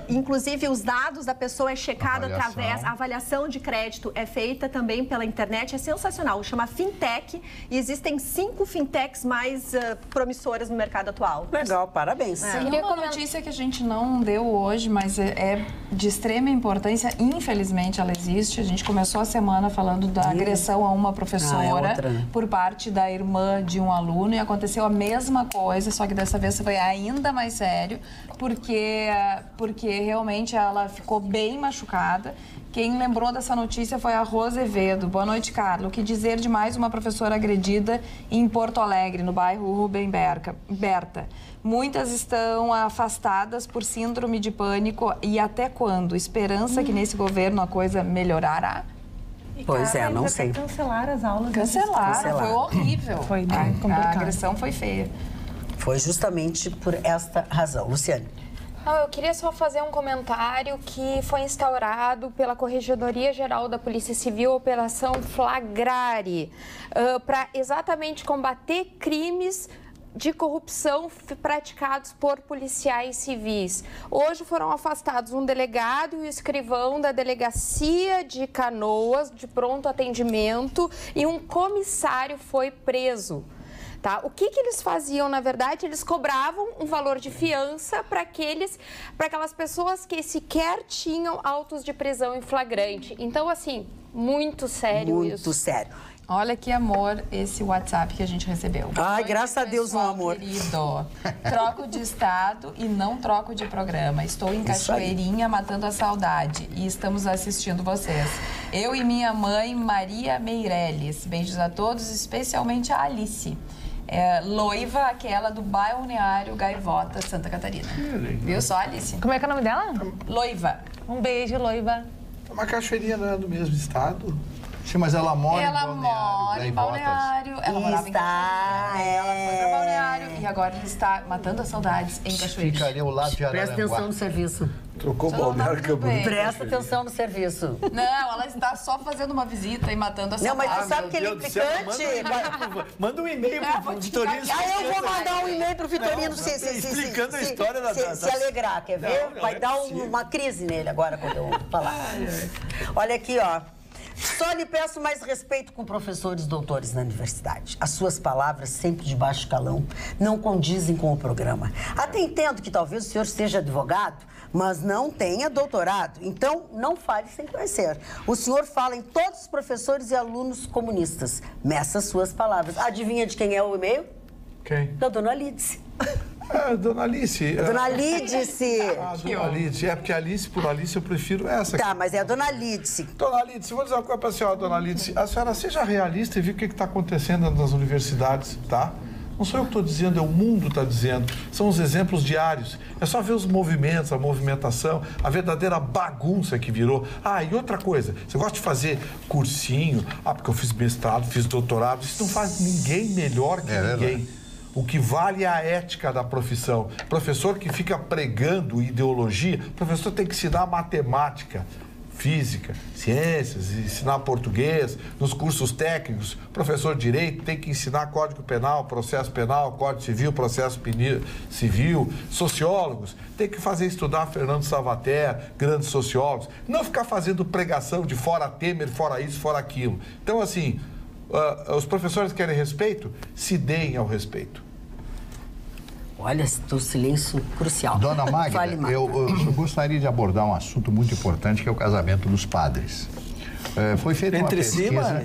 inclusive os dados da pessoa é checado através, a avaliação de crédito é feita também pela internet, é sensacional. Chama Fintech e existem 5 fintechs mais promissoras no mercado atual. Legal, parabéns. Queria uma notícia que a gente não deu hoje, mas é de extrema importância. Infelizmente, ela existe. A gente começou a semana falando da agressão a uma professora por parte da irmã de um aluno e aconteceu a mesma coisa, só que dessa vez foi ainda mais sério, porque realmente ela ficou bem machucada. Quem lembrou dessa notícia foi a Rose Azevedo. Boa noite, Carla. O que dizer de mais uma professora agredida em Porto Alegre, no bairro Rubem Berta? Muitas estão afastadas por síndrome de pânico. E até quando? Esperança que nesse governo a coisa melhorará? Pois não sei. Cancelaram as aulas. Cancelaram, foi horrível. Foi bem complicado. A agressão foi feia. Foi justamente por esta razão. Luciane. Eu queria só fazer um comentário que foi instaurado pela Corregedoria Geral da Polícia Civil, Operação Flagrare, para exatamente combater crimes de corrupção praticados por policiais civis. Hoje foram afastados um delegado e o escrivão da Delegacia de Canoas, de pronto atendimento, e um comissário foi preso. Tá? O que eles faziam, na verdade? Eles cobravam um valor de fiança para aquelas pessoas que sequer tinham autos de prisão em flagrante. Então, assim, muito sério isso. Muito sério. Olha que amor esse WhatsApp que a gente recebeu. Ai, graças a Deus, um amor. Querido, troco de estado e não troco de programa. Estou em Cachoeirinha matando a saudade e estamos assistindo vocês. Eu e minha mãe, Maria Meirelles. Beijos a todos, especialmente a Alice. Noiva, aquela do Balneário Gaivota, Santa Catarina. Viu só, Alice? Como é que é o nome dela? Loiva. Um beijo, Loiva. Uma Cachoeirinha não é do mesmo estado? Sim, mas ela mora em Balneário. Ela morava em Cachoeirinha. Ela foi pra Balneário e agora ele está matando as saudades em Cachoeirinha. Ficaria ao lado de Araranguá. Presta atenção no serviço. Trocou Balneário Camboriú. Presta atenção no serviço. Não, ela está só fazendo uma visita e matando a saudade. Não, mas tu sabe que ele é implicante. Manda um e-mail pro Vitorino. Eu vou mandar um e-mail pro Vitorino explicando a história da... Se alegrar, quer ver? Vai dar uma crise nele agora quando eu falar. Olha aqui, ó. Só lhe peço mais respeito com professores doutores na universidade. As suas palavras, sempre de baixo escalão, não condizem com o programa. Até entendo que talvez o senhor seja advogado, mas não tenha doutorado. Então, não fale sem conhecer. O senhor fala em todos os professores e alunos comunistas. Meça suas palavras. Adivinha de quem é o e-mail? Quem? Da dona Lídice. Dona Alice. Dona Lídice. Dona Lídice. É porque Alice por Alice eu prefiro essa. Tá, mas é a Dona Lídice. Dona Lídice, vou dizer uma coisa para a senhora, Dona Lídice. A senhora seja realista e vê o que está acontecendo nas universidades, tá? Não sou eu que estou dizendo, é o mundo que está dizendo. São os exemplos diários. É só ver os movimentos, a movimentação, a verdadeira bagunça que virou. Ah, e outra coisa, você gosta de fazer cursinho? Ah, porque eu fiz mestrado, fiz doutorado. Isso não faz ninguém melhor que ninguém. Verdade. O que vale é a ética da profissão. Professor que fica pregando ideologia, professor tem que ensinar matemática, física, ciências, ensinar português, nos cursos técnicos. Professor de direito tem que ensinar Código Penal, Processo Penal, Código Civil, Processo Civil. Sociólogos tem que fazer estudar Fernando Savater, grandes sociólogos. Não ficar fazendo pregação de fora Temer, fora isso, fora aquilo. Então, assim, os professores querem respeito? Se deem ao respeito. Olha, o silêncio crucial. Dona Magda, eu gostaria de abordar um assunto muito importante, que é o casamento dos padres. Foi feita uma pesquisa...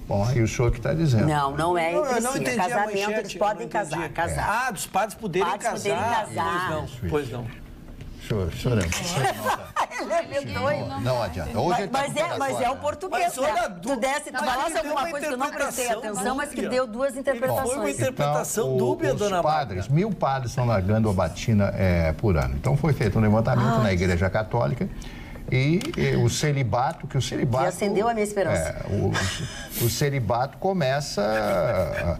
Bom, aí o senhor que está dizendo. Não é entre si. É casamento, eles podem casar. Ah, dos padres poderem casar. Pois não. Não adianta. Mas é o português. Tu falasse alguma coisa que eu não prestei atenção, mas que deu duas interpretações. Foi uma interpretação dúbia, dona Magda. 1.000 padres estão largando a batina por ano. Então foi feito um levantamento na Igreja Católica e o celibato, que acendeu a minha esperança. O celibato começa...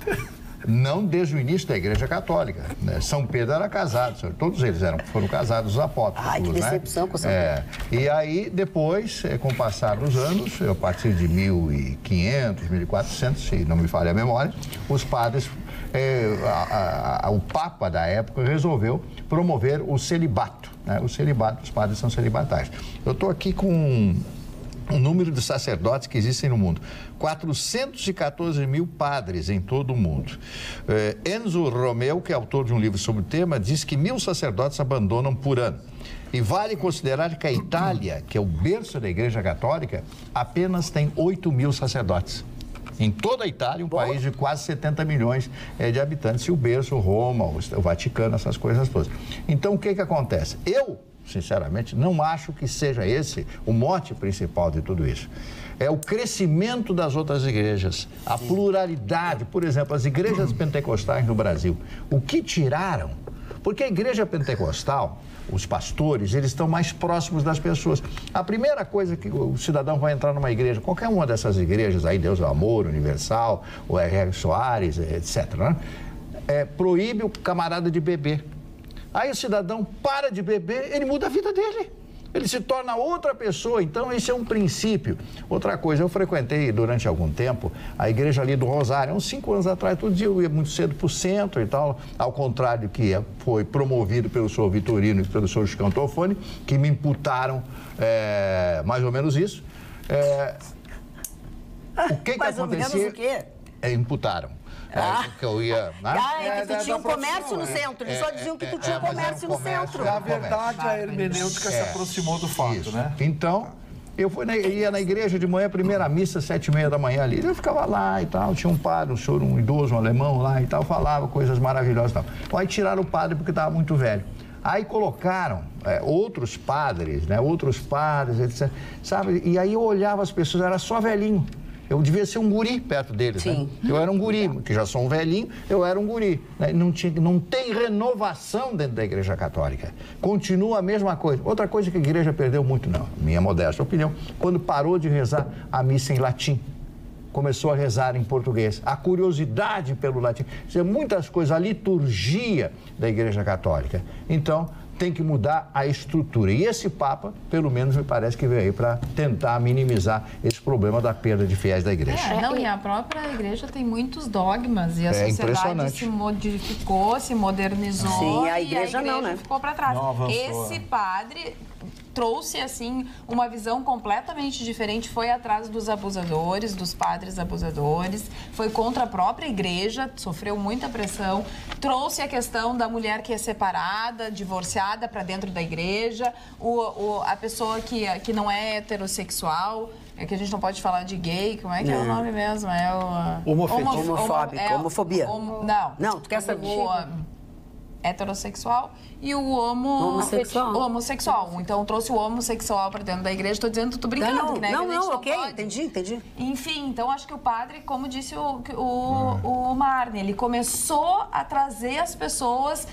Não desde o início da Igreja Católica. Né? São Pedro era casado, todos eles foram casados, os apóstolos. Ai, que decepção com São Pedro. E aí, depois, com o passar dos anos, a partir de 1500, 1400, se não me falha a memória, os padres, o Papa da época resolveu promover o celibato. Né? O celibato, os padres são celibatários. Eu estou aqui com o número de sacerdotes que existem no mundo. 414.000 padres em todo o mundo. Enzo Romeu, que é autor de um livro sobre o tema, diz que 1.000 sacerdotes abandonam por ano. E vale considerar que a Itália, que é o berço da Igreja Católica, apenas tem 8.000 sacerdotes. Em toda a Itália, um país de quase 70 milhões de habitantes, e o berço, Roma, o Vaticano, essas coisas todas. Então, o que acontece? Sinceramente, não acho que seja esse o mote principal de tudo isso. É o crescimento das outras igrejas, a pluralidade. Por exemplo, as igrejas pentecostais no Brasil. O que tiraram? Porque a igreja pentecostal, os pastores, eles estão mais próximos das pessoas. A primeira coisa que o cidadão vai entrar numa igreja, qualquer uma dessas igrejas, aí Deus é o Amor, Universal, o R.R. Soares, etc., né? Proíbe o camarada de beber. Aí o cidadão para de beber, ele muda a vida dele. Ele se torna outra pessoa. Então, esse é um princípio. Outra coisa, eu frequentei durante algum tempo a igreja ali do Rosário, uns 5 anos atrás, todo dia eu ia muito cedo para o centro e tal, ao contrário que foi promovido pelo senhor Vitorino e pelo senhor Chicão Tofone, que me imputaram mais ou menos isso. O que mais ou menos o quê? Imputaram. Que eu ia... que tu tinha um comércio no centro. Eles só diziam que tu tinha um comércio no centro. Na verdade, a hermenêutica se aproximou do fato, né? Então, eu ia na igreja de manhã, primeira missa, 7h30 da manhã ali. Eu ficava lá e tal, tinha um padre, um idoso, um alemão lá e tal, falava coisas maravilhosas e tal. Aí tiraram o padre porque estava muito velho. Aí colocaram outros padres, né? etc. Sabe? E aí eu olhava as pessoas, era só velhinho. Eu devia ser um guri perto deles, né? Eu era um guri, que já sou um velhinho, eu era um guri. Né? Não tem renovação dentro da Igreja Católica. Continua a mesma coisa. Outra coisa que a Igreja perdeu muito, não, minha modesta opinião, quando parou de rezar a missa em latim. Começou a rezar em português. A curiosidade pelo latim. Muitas coisas, a liturgia da Igreja Católica. Então, tem que mudar a estrutura. E esse Papa, pelo menos, me parece que veio aí para tentar minimizar esse problema da perda de fiéis da igreja. E a própria igreja tem muitos dogmas e a sociedade se modificou, se modernizou. Sim, a igreja não, né? Ficou para trás. Esse padre trouxe, assim, uma visão completamente diferente, foi atrás dos abusadores, dos padres abusadores, foi contra a própria igreja, sofreu muita pressão, trouxe a questão da mulher que é separada, divorciada para dentro da igreja, a pessoa que não é heterossexual, é que a gente não pode falar de gay, como é que é o nome mesmo? É o... Homofóbico, homofobia. Não, tu quer saber? Heterossexual e o homossexual. Então, trouxe o homossexual para dentro da igreja. Estou dizendo, tô brincando, né? Não, ok, entendi. Enfim, então, acho que o padre, como disse o Marne, ele começou a trazer as pessoas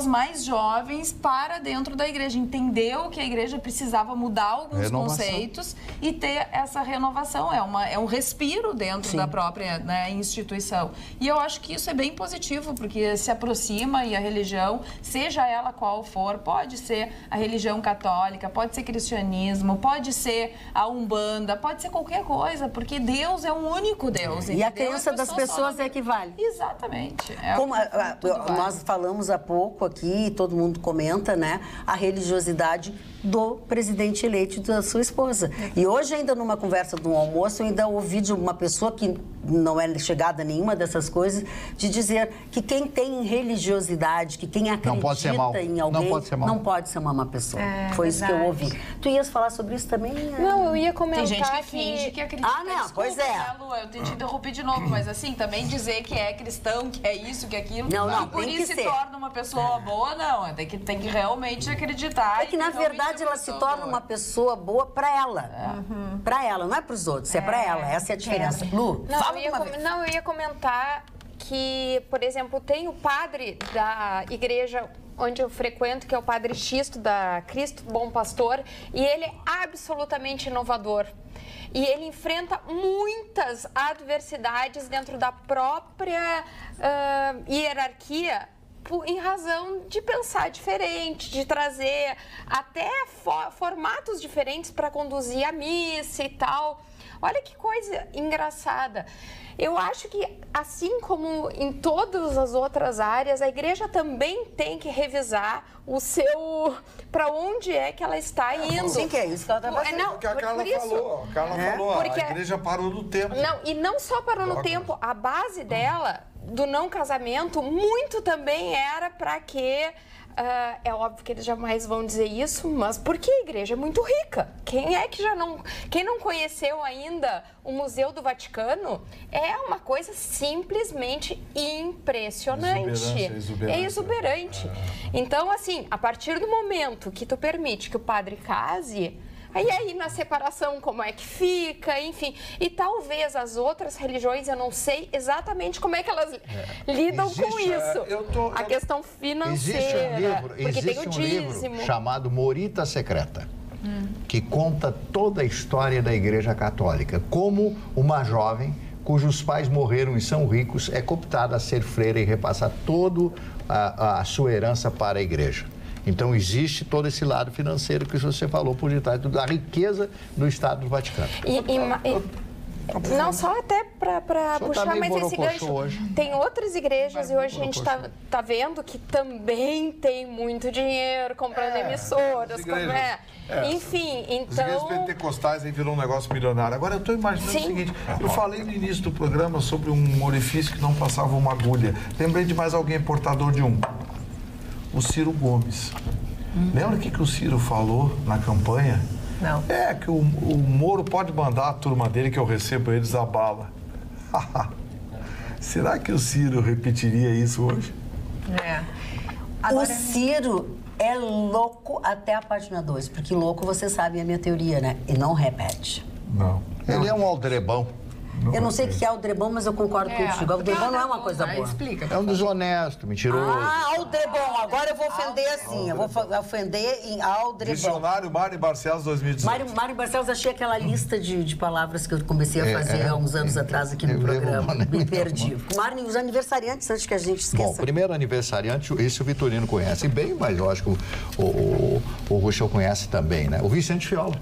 mais jovens para dentro da igreja. Entendeu que a igreja precisava mudar alguns conceitos e ter essa renovação. É um respiro dentro da própria, né, instituição. E eu acho que isso é bem positivo, porque se aproxima e a religião, seja ela qual for, pode ser a religião católica, pode ser cristianismo, pode ser a Umbanda, pode ser qualquer coisa, porque Deus é um único Deus. E a crença das pessoas é que vale. Exatamente. Nós falamos há pouco aqui, todo mundo comenta, né, a religiosidade do presidente eleito e da sua esposa. E hoje, ainda numa conversa de um almoço, eu ainda ouvi de uma pessoa que não é chegada a nenhuma dessas coisas, de dizer que quem tem religiosidade, que quem acredita em alguém, não pode ser uma má pessoa. Foi isso que eu ouvi. Tu ias falar sobre isso também? Não, eu ia comentar. Tem gente que finge que acredita. Pois é. Né, Lu? Eu tenho que interromper de novo, mas assim, também dizer que é cristão, que é isso, que é aquilo, não, por isso se torna uma pessoa boa, não. Tem que realmente acreditar. É que, na verdade, ela se torna uma pessoa boa para ela. Para ela, não é para os outros, é para ela. Essa é a diferença. Lu, fala eu ia comentar que, por exemplo, tem o padre da igreja onde eu frequento, que é o Padre Xisto, da Cristo Bom Pastor, e ele é absolutamente inovador. E ele enfrenta muitas adversidades dentro da própria hierarquia, em razão de pensar diferente, de trazer até formatos diferentes para conduzir a missa e tal. Olha que coisa engraçada. Eu acho que, assim como em todas as outras áreas, a igreja também tem que revisar o seu... para onde é que ela está indo. Sim, que é isso que ela está fazendo. Porque a Carla falou. A Carla falou, a igreja parou no tempo. Não, e não só parou no tempo. A base dela, do não casamento, muito também era para que... é óbvio que eles jamais vão dizer isso, mas porque a igreja é muito rica. Quem não conheceu ainda o Museu do Vaticano, é uma coisa simplesmente impressionante. É exuberante. Então, assim, a partir do momento que tu permite que o padre case... Aí na separação como é que fica, enfim. E talvez as outras religiões, eu não sei exatamente como é que elas lidam com isso. A questão financeira. Existe um livro chamado Morita Secreta, que conta toda a história da Igreja Católica. Como uma jovem cujos pais morreram e são ricos é cooptada a ser freira e repassar toda a sua herança para a Igreja. Então, existe todo esse lado financeiro que você falou por detrás da riqueza do Estado do Vaticano. Não só até para puxar mais esse gancho. Hoje. Tem outras igrejas e hoje a gente está vendo que também tem muito dinheiro comprando emissoras. Enfim, então... Os igrejas pentecostais aí virou um negócio milionário. Agora eu estou imaginando o seguinte, eu falei no início do programa sobre um orifício que não passava uma agulha. Lembrei de mais alguém portador de um. O Ciro Gomes. Lembra o que o Ciro falou na campanha? Não. É que o Moro pode mandar a turma dele que eu recebo eles a bala. Será que o Ciro repetiria isso hoje? Agora... O Ciro é louco até a página 2, porque louco, você sabe, é a minha teoria, né? E não repete. Não. Ele é um aldrebão. Eu não sei o que é aldrebão, mas eu concordo contigo. Aldrebão não é uma coisa boa. Explica. É um desonesto, mentiroso. Aldrebão. Agora eu vou ofender assim. Eu vou ofender em aldrebão. Dicionário Mário Barcelos 2018. Mário Barcelos, achei aquela lista de palavras que eu comecei a fazer há uns anos atrás aqui no programa. Me perdi. Mário, os aniversariantes, antes que a gente esqueça. Bom, primeiro aniversariante, esse o Vitorino conhece bem, mas eu acho que o Ruschel conhece também, né? O Vicente Fiola.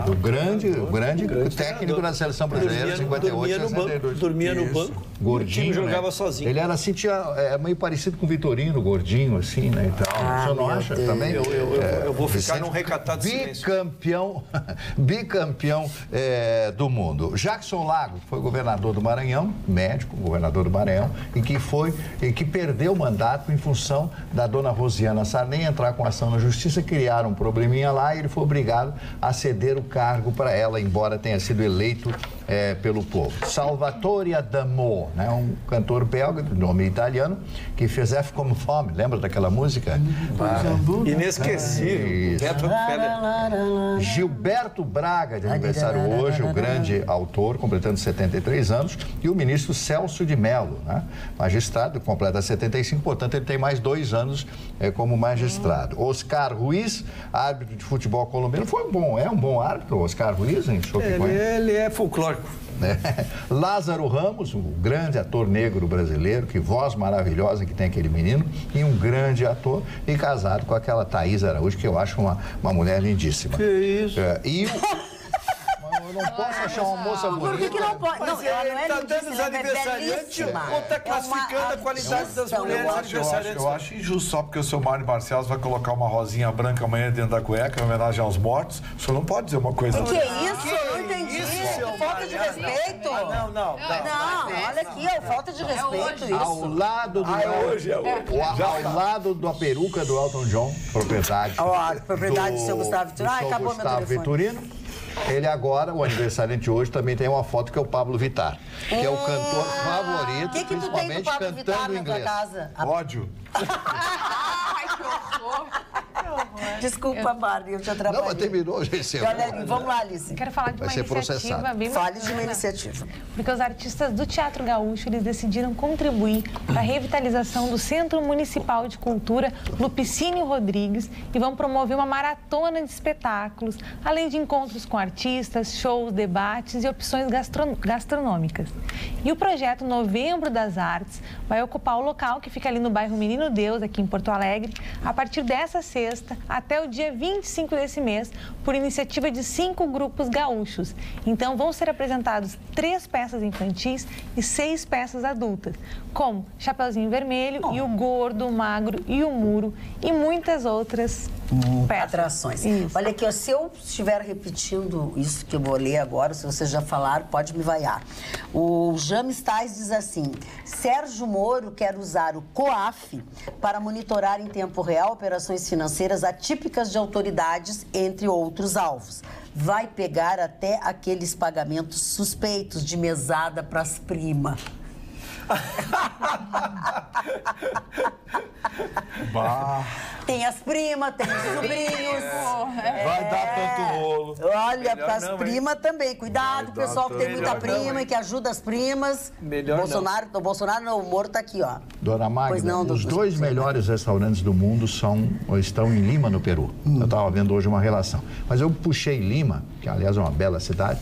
O grande técnico da seleção brasileira, 58, 62. Dormia no banco. gordinho. O time jogava né? sozinho. Ele era assim, meio parecido com o Vitorino, gordinho, assim, né? E tal. O senhor não acha também? Eu vou ficar num recatado silêncio. Bicampeão do mundo. Jackson Lago foi governador do Maranhão, médico, governador do Maranhão, e que perdeu o mandato em função da dona Rosiana Sarney entrar com ação na justiça, criaram um probleminha lá e ele foi obrigado a ceder o cargo para ela, embora tenha sido eleito pelo povo. Salvatore Adamo, né, um cantor belga, de nome italiano, que fez F como Fome, lembra daquela música? Inesquecível. Gilberto Braga, de aniversário hoje, o grande autor, completando 73 anos, e o ministro Celso de Mello, né, magistrado, completa 75, portanto ele tem mais 2 anos como magistrado. Oscar Ruiz, árbitro de futebol colombiano, é um bom árbitro, Oscar Ruiz, hein? Ele é folclórico. Lázaro Ramos, um grande ator negro brasileiro, que voz maravilhosa que tem aquele menino, e um grande ator, e casado com aquela Thaís Araújo, que eu acho uma mulher lindíssima. Que isso? Eu não posso achar uma moça bonita. Por que não pode? Não, ela não é Tá dando os lindíssima, ela é aniversariantes belíssima. ou tá classificando a qualidade das mulheres aniversariantes? Eu acho injusto só porque o seu Mário Barcelos vai colocar uma rosinha branca amanhã dentro da cueca em homenagem aos mortos. O senhor não pode dizer uma coisa Que isso? Eu não entendi. Que falta de respeito. Não. Olha aqui, falta de respeito isso. Ao lado do ao lado da peruca do Elton John, propriedade. Propriedade do seu Gustavo Vitorino. Acabou meu telefone. Vitorino. Ele agora, o aniversariante de hoje, também tem uma foto que é o Pablo Vittar, que é o cantor favorito, principalmente cantando inglês. Ódio. Ai, que horror. Desculpa, Barbie, eu te atrapalhei. Não, mas terminou, gente. Vamos lá, Alice. Quero falar de uma iniciativa bem Fale de uma iniciativa. Porque os artistas do Teatro Gaúcho, eles decidiram contribuir para a revitalização do Centro Municipal de Cultura Lupicínio Rodrigues e vão promover uma maratona de espetáculos, além de encontros com artistas, shows, debates e opções gastronômicas. E o projeto Novembro das Artes vai ocupar o local que fica ali no bairro Menino Deus, aqui em Porto Alegre, a partir dessa sexta até o dia 25 desse mês, por iniciativa de 5 grupos gaúchos. Então, vão ser apresentados 3 peças infantis e 6 peças adultas, como Chapeuzinho Vermelho e o Gordo, o Magro e o Muro e muitas outras peças. Atrações. Isso. Olha aqui, se eu estiver repetindo isso que eu vou ler agora, se vocês já falaram, pode me vaiar. O James Tais diz assim: Sérgio Moro quer usar o COAF para monitorar em tempo real operações financeiras atípicas de autoridades, entre outros alvos. Vai pegar até aqueles pagamentos suspeitos de mesada para as primas. Tem as primas, tem os sobrinhos. Vai dar tanto rolo. Olha, para as primas também. Cuidado, pessoal que tem muita prima e que ajuda as primas. O Bolsonaro não, o Moro tá aqui, ó. Dona Magda, os 2 melhores restaurantes do mundo estão em Lima, no Peru. Eu estava vendo hoje uma relação. Mas eu puxei Lima, que aliás é uma bela cidade,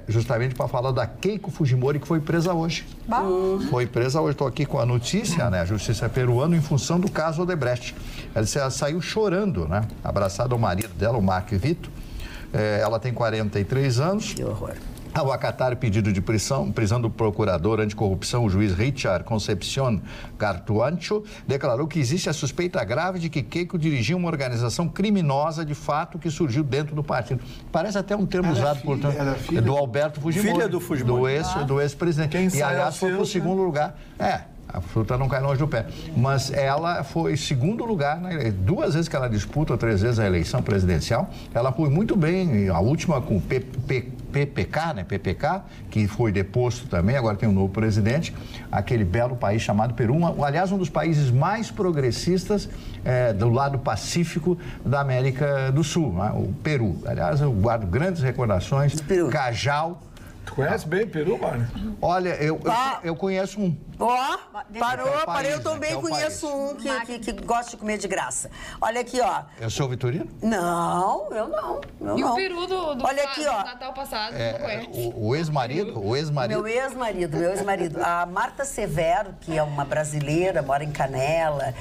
justamente para falar da Keiko Fujimori, que foi presa hoje. Foi presa hoje. Estou aqui com a notícia, né? A justiça peruana, em função do caso Odebrecht. Ela saiu chorando, né? Abraçada ao marido dela, o Mark Vito. Ela tem 43 anos. Que horror. Ao acatar o pedido de prisão do procurador anticorrupção, o juiz Richard Concepcion Gartuancho, declarou que existe a suspeita grave de que Keiko dirigia uma organização criminosa de fato que surgiu dentro do partido. Parece até um termo usado, portanto, do Alberto Fujimori. Filha do Fujimori. Do ex-presidente. E, aliás, foi para o segundo lugar. A fruta não cai longe do pé. Mas ela foi segundo lugar, né? 2 vezes que ela disputa, 3 vezes a eleição presidencial. Ela foi muito bem, a última com o PPK, né? PPK, que foi deposto também, agora tem um novo presidente, aquele belo país chamado Peru. Aliás, um dos países mais progressistas do lado pacífico da América do Sul, né? O Peru. Aliás, eu guardo grandes recordações. Cajal. Tu conhece bem Peru, Mário? Olha, eu conheço um. Parei, eu também conheço um que gosta de comer de graça. Olha aqui, ó. Eu sou Vitorino? Não, eu não. O peru do Olha aqui, ó. Natal passado, não conhece. O ex-marido? Meu ex-marido. A Marta Severo, que é uma brasileira, mora em Canela,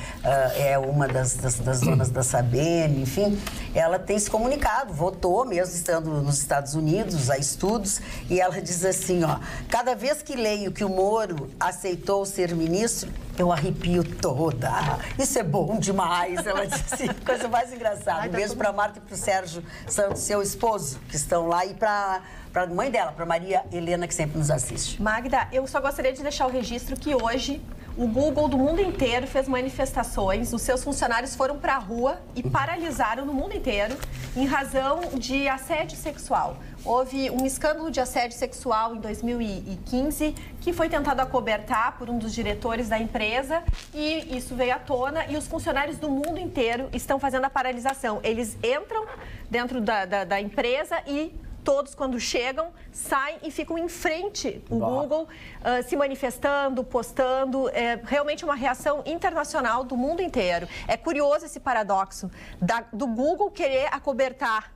é uma das donas da Sabem, enfim, ela tem se comunicado, votou mesmo estando nos Estados Unidos, a estudos, e ela ela diz assim, ó, cada vez que leio que o Moro aceitou ser ministro, eu arrepio toda. Isso é bom demais, ela disse assim, coisa mais engraçada. Um beijo para Marta e para o Sérgio Santos, seu esposo, que estão lá, e para a mãe dela, para Maria Helena, que sempre nos assiste. Magda, eu só gostaria de deixar o registro que hoje o Google do mundo inteiro fez manifestações, os seus funcionários foram para a rua e paralisaram no mundo inteiro em razão de assédio sexual. Houve um escândalo de assédio sexual em 2015 que foi tentado acobertar por um dos diretores da empresa e isso veio à tona e os funcionários do mundo inteiro estão fazendo a paralisação. Eles entram dentro da empresa e todos, quando chegam, saem e ficam em frente ao Google, se manifestando, postando. É realmente uma reação internacional do mundo inteiro. É curioso esse paradoxo do Google querer acobertar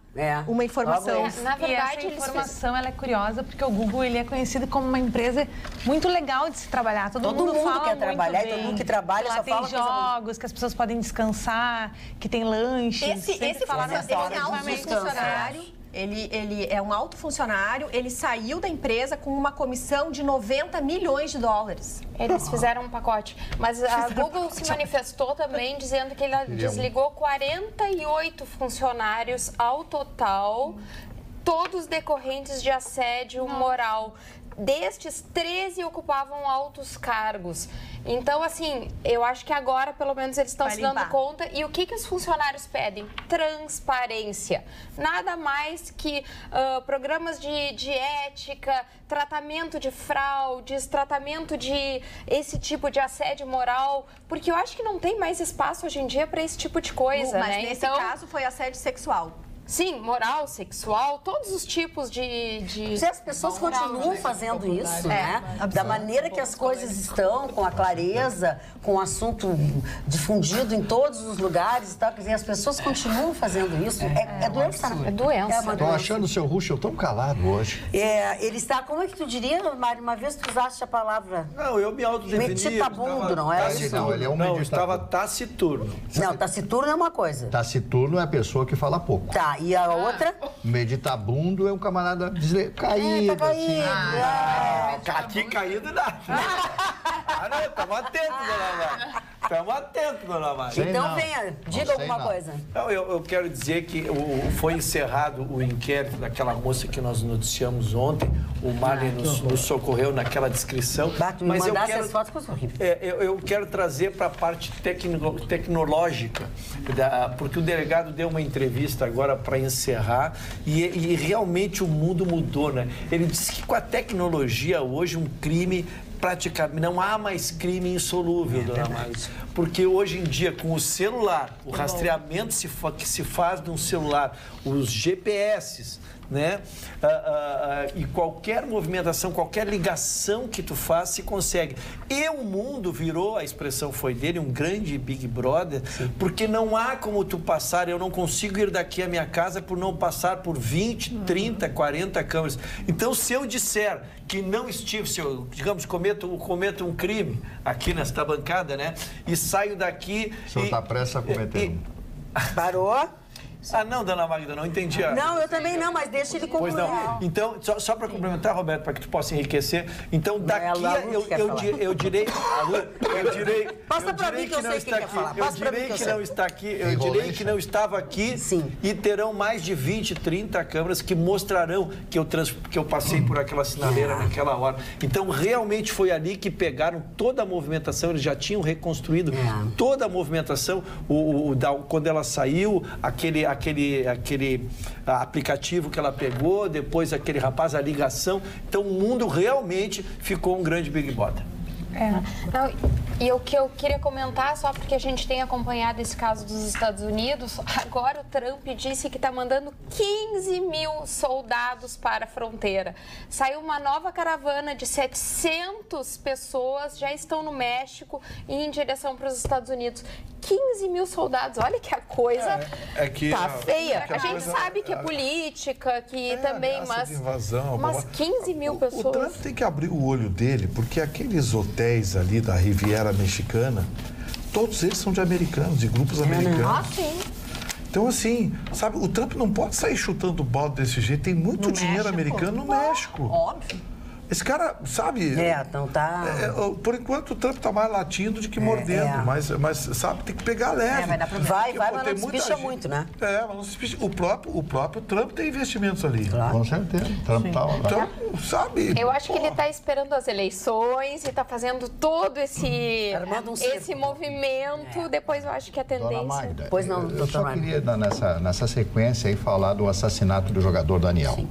uma informação. Na verdade, essa informação ela é curiosa porque o Google ele é conhecido como uma empresa muito legal de se trabalhar. Todo mundo fala quer muito trabalhar, bem. todo mundo que trabalha lá só tem fala jogos que as pessoas podem descansar, que tem lanches. Esse funcionário, ele é um alto funcionário, ele saiu da empresa com uma comissão de 90 milhões de dólares. Eles fizeram um pacote. Mas a Google se manifestou também dizendo que ele desligou 48 funcionários ao total, todos decorrentes de assédio moral. Destes, 13 ocupavam altos cargos. Então, assim, eu acho que agora, pelo menos, eles estão se dando conta. E o que os funcionários pedem? Transparência. Nada mais que programas de ética, tratamento de fraudes, tratamento de esse tipo de assédio moral. Porque eu acho que não tem mais espaço hoje em dia para esse tipo de coisa, mas né? nesse caso foi assédio sexual. Sim, moral, sexual, todos os tipos de... Se as pessoas continuam fazendo isso, né? Da maneira que as coisas estão, com a clareza, com o assunto difundido em todos os lugares e tal, quer dizer, as pessoas continuam fazendo isso. É doença, né? É doença. Estou achando o seu Ruschel tão calado hoje. Ele está, como é que tu diria, Mário? Uma vez tu usaste a palavra... Não, eu me autodefini. Meditabundo, não é isso? Não, ele é um Não, estava taciturno. Não, taciturno é uma coisa. Taciturno é a pessoa que fala pouco. Tá, e a outra? Meditabundo é um camarada caído. Tá caído. Aqui caído nada. Não, estamos atentos, dona Mari. Estamos atentos, dona Mari. Então venha, diga alguma coisa. Não, eu quero dizer que foi encerrado o inquérito daquela moça que nós noticiamos ontem. O Marley nos socorreu naquela descrição. Mas eu quero, as fotos, eu quero trazer para a parte tecnológica, porque o delegado deu uma entrevista agora para encerrar e realmente o mundo mudou, né? Ele disse que com a tecnologia hoje um crime praticamente não há mais crime insolúvel, dona Mari. Porque hoje em dia, com o celular, o rastreamento que se faz de um celular, os GPS, né? E qualquer movimentação, qualquer ligação que tu faz, se consegue. E o mundo virou, a expressão foi dele, um grande Big Brother, porque não há como tu passar, eu não consigo ir daqui à minha casa por não passar por 20, 30, 40 câmeras. Então, se eu disser que não estive, se eu, digamos, cometo um crime aqui nesta bancada, né? E saio daqui... O senhor está prestes a cometer Parou? Não, dona Magda, não entendi. Não, eu também não, mas deixa ele concluir. Pois não. Então, só para complementar, Roberto, para que tu possa enriquecer. Então, daqui eu direi que não está aqui. Eu direi que não está aqui. Eu direi que não estava aqui. Sim. E terão mais de 20, 30 câmeras que mostrarão que eu passei por aquela sinaleira naquela hora. Então, realmente foi ali que pegaram toda a movimentação. Eles já tinham reconstruído toda a movimentação. Quando ela saiu, aquele aplicativo que ela pegou, depois aquele rapaz, a ligação. Então, o mundo realmente ficou um grande Big Brother. Não, e o que eu queria comentar, só porque a gente tem acompanhado esse caso dos Estados Unidos, agora o Trump disse que está mandando 15 mil soldados para a fronteira. Saiu uma nova caravana de 700 pessoas, já estão no México e em direção para os Estados Unidos. 15 mil soldados, olha que a coisa tá feia. A gente sabe que é política, que também, mas invasão, mas 15 mil pessoas. O Trump tem que abrir o olho dele, porque aqueles hotéis ali da Riviera Mexicana, todos eles são de americanos, de grupos americanos. Sim. Então, assim, sabe, o Trump não pode sair chutando bola desse jeito. Tem muito dinheiro americano no México. Óbvio. Esse cara, sabe... então tá... por enquanto, o Trump tá mais latindo do que mordendo. Mas, sabe, tem que pegar leve. Vai dar problema. Vai, mas não despicha muito, né? Mas não despicha. O próprio Trump tem investimentos ali. Claro. Com certeza. Trump tá lá. Então, sabe... Eu acho que ele tá esperando as eleições e tá fazendo todo esse movimento. Depois eu acho que a tendência... Magda, pois não, eu só queria, nessa sequência aí, falar do assassinato do jogador Daniel. Sim.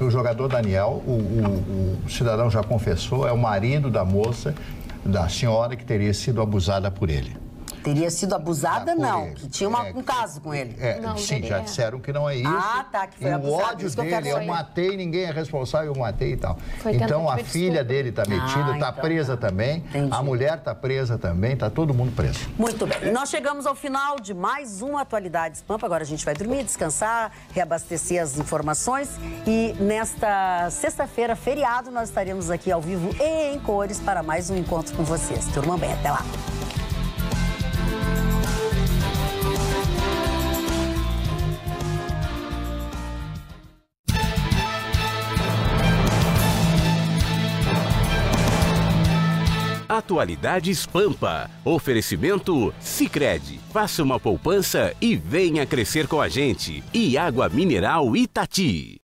O jogador Daniel, o cidadão já confessou, é o marido da moça, da senhora que teria sido abusada por ele. Teria sido abusada, não. Que tinha um caso com ele. Não, sim, já disseram que não é isso. Que foi abusado. O ódio dele, eu matei, ninguém é responsável, eu matei e tal. Então a filha dele está metida, está presa também. Entendi. A mulher está presa também, está todo mundo preso. Muito bem. E nós chegamos ao final de mais uma Atualidades Pampa. Agora a gente vai dormir, descansar, reabastecer as informações. E nesta sexta-feira, feriado, nós estaremos aqui ao vivo e em cores para mais um encontro com vocês. Turma bem, até lá. Atualidades Pampa. Oferecimento Sicredi. Faça uma poupança e venha crescer com a gente. E água mineral Itati.